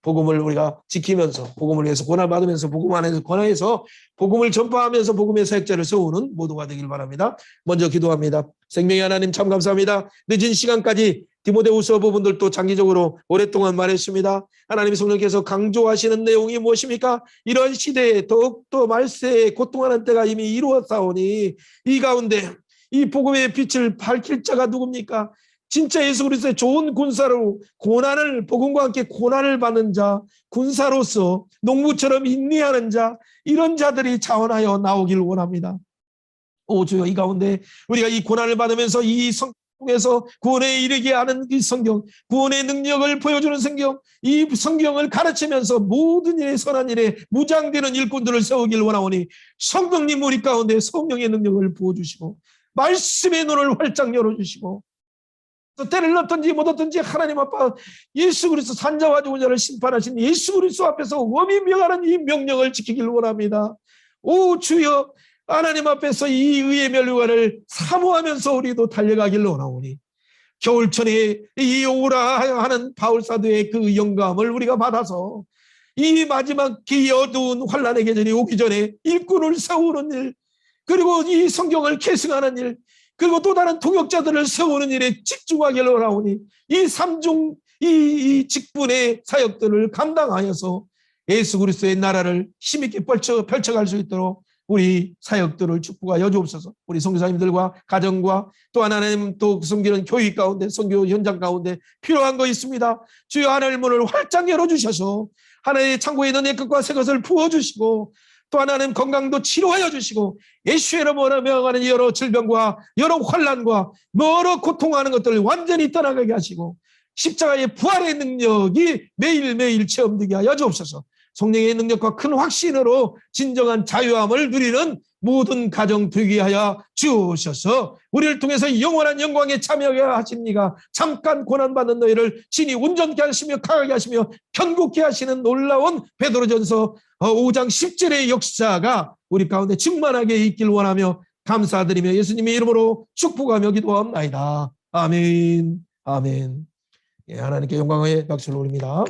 복음을 우리가 지키면서 복음을 위해서 고난받으면서 복음 안에서 권하여서 복음을 전파하면서 복음의 사역자를 세우는 모두가 되길 바랍니다. 먼저 기도합니다. 생명의 하나님 참 감사합니다. 늦은 시간까지 디모데후서 부분들도 장기적으로 오랫동안 말했습니다. 하나님 성령께서 강조하시는 내용이 무엇입니까? 이런 시대에 더욱더 말세에 고통하는 때가 이미 이루었사오니 이 가운데 이 복음의 빛을 밝힐 자가 누굽니까? 진짜 예수 그리스도의 좋은 군사로 고난을 복음과 함께 고난을 받는 자, 군사로서 농부처럼 인내하는 자, 이런 자들이 자원하여 나오길 원합니다. 오 주여, 이 가운데 우리가 이 고난을 받으면서 이 성경에서 구원에 이르게 하는 이 성경, 구원의 능력을 보여주는 성경, 이 성경을 가르치면서 모든 일에 선한 일에 무장되는 일꾼들을 세우길 원하오니 성령님 우리 가운데 성령의 능력을 부어주시고 말씀의 눈을 활짝 열어주시고 때를 넣든지 못 얻든지 하나님 아빠 예수 그리스도 산자와 죽은 자를 심판하신 예수 그리스도 앞에서 엄히 명하는 이 명령을 지키길 원합니다. 오 주여, 하나님 앞에서 이 의의 멸류관을 사모하면서 우리도 달려가길 원하오니 겨울철에 이 오라 하는 바울사도의 그 영감을 우리가 받아서 이 마지막 기 어두운 환난의 계절이 오기 전에 일꾼을 세우는 일, 그리고 이 성경을 계승하는 일, 그리고 또 다른 동역자들을 세우는 일에 집중하기를 원하오니 이 삼중 이 직분의 사역들을 감당하여서 예수 그리스도의 나라를 힘있게 펼쳐갈 수 있도록 우리 사역들을 축복하여 주옵소서. 우리 선교사님들과 가정과 또 하나님 또 섬기는 교회 가운데 선교 현장 가운데 필요한 거 있습니다. 주여 하나님 문을 활짝 열어주셔서 하나님의 창고에 있는 내 것과 새 것을 부어주시고 또 하나님 건강도 치료하여 주시고 예수의 이름으로 명하는 여러 질병과 여러 환난과 여러 고통하는 것들을 완전히 떠나가게 하시고 십자가의 부활의 능력이 매일매일 체험되게 하여 주옵소서. 성령의 능력과 큰 확신으로 진정한 자유함을 누리는 모든 가정 되게 하여 주셔서 우리를 통해서 영원한 영광에 참여하게 하십니까. 잠깐 고난받는 너희를 친히 온전케 하시며 강하게 하시며 견고케 하시는 놀라운 베드로전서 5장 10절의 역사가 우리 가운데 충만하게 있길 원하며 감사드리며 예수님의 이름으로 축복하며 기도합나이다. 아멘. 아멘. 예, 하나님께 영광의 박수를 올립니다.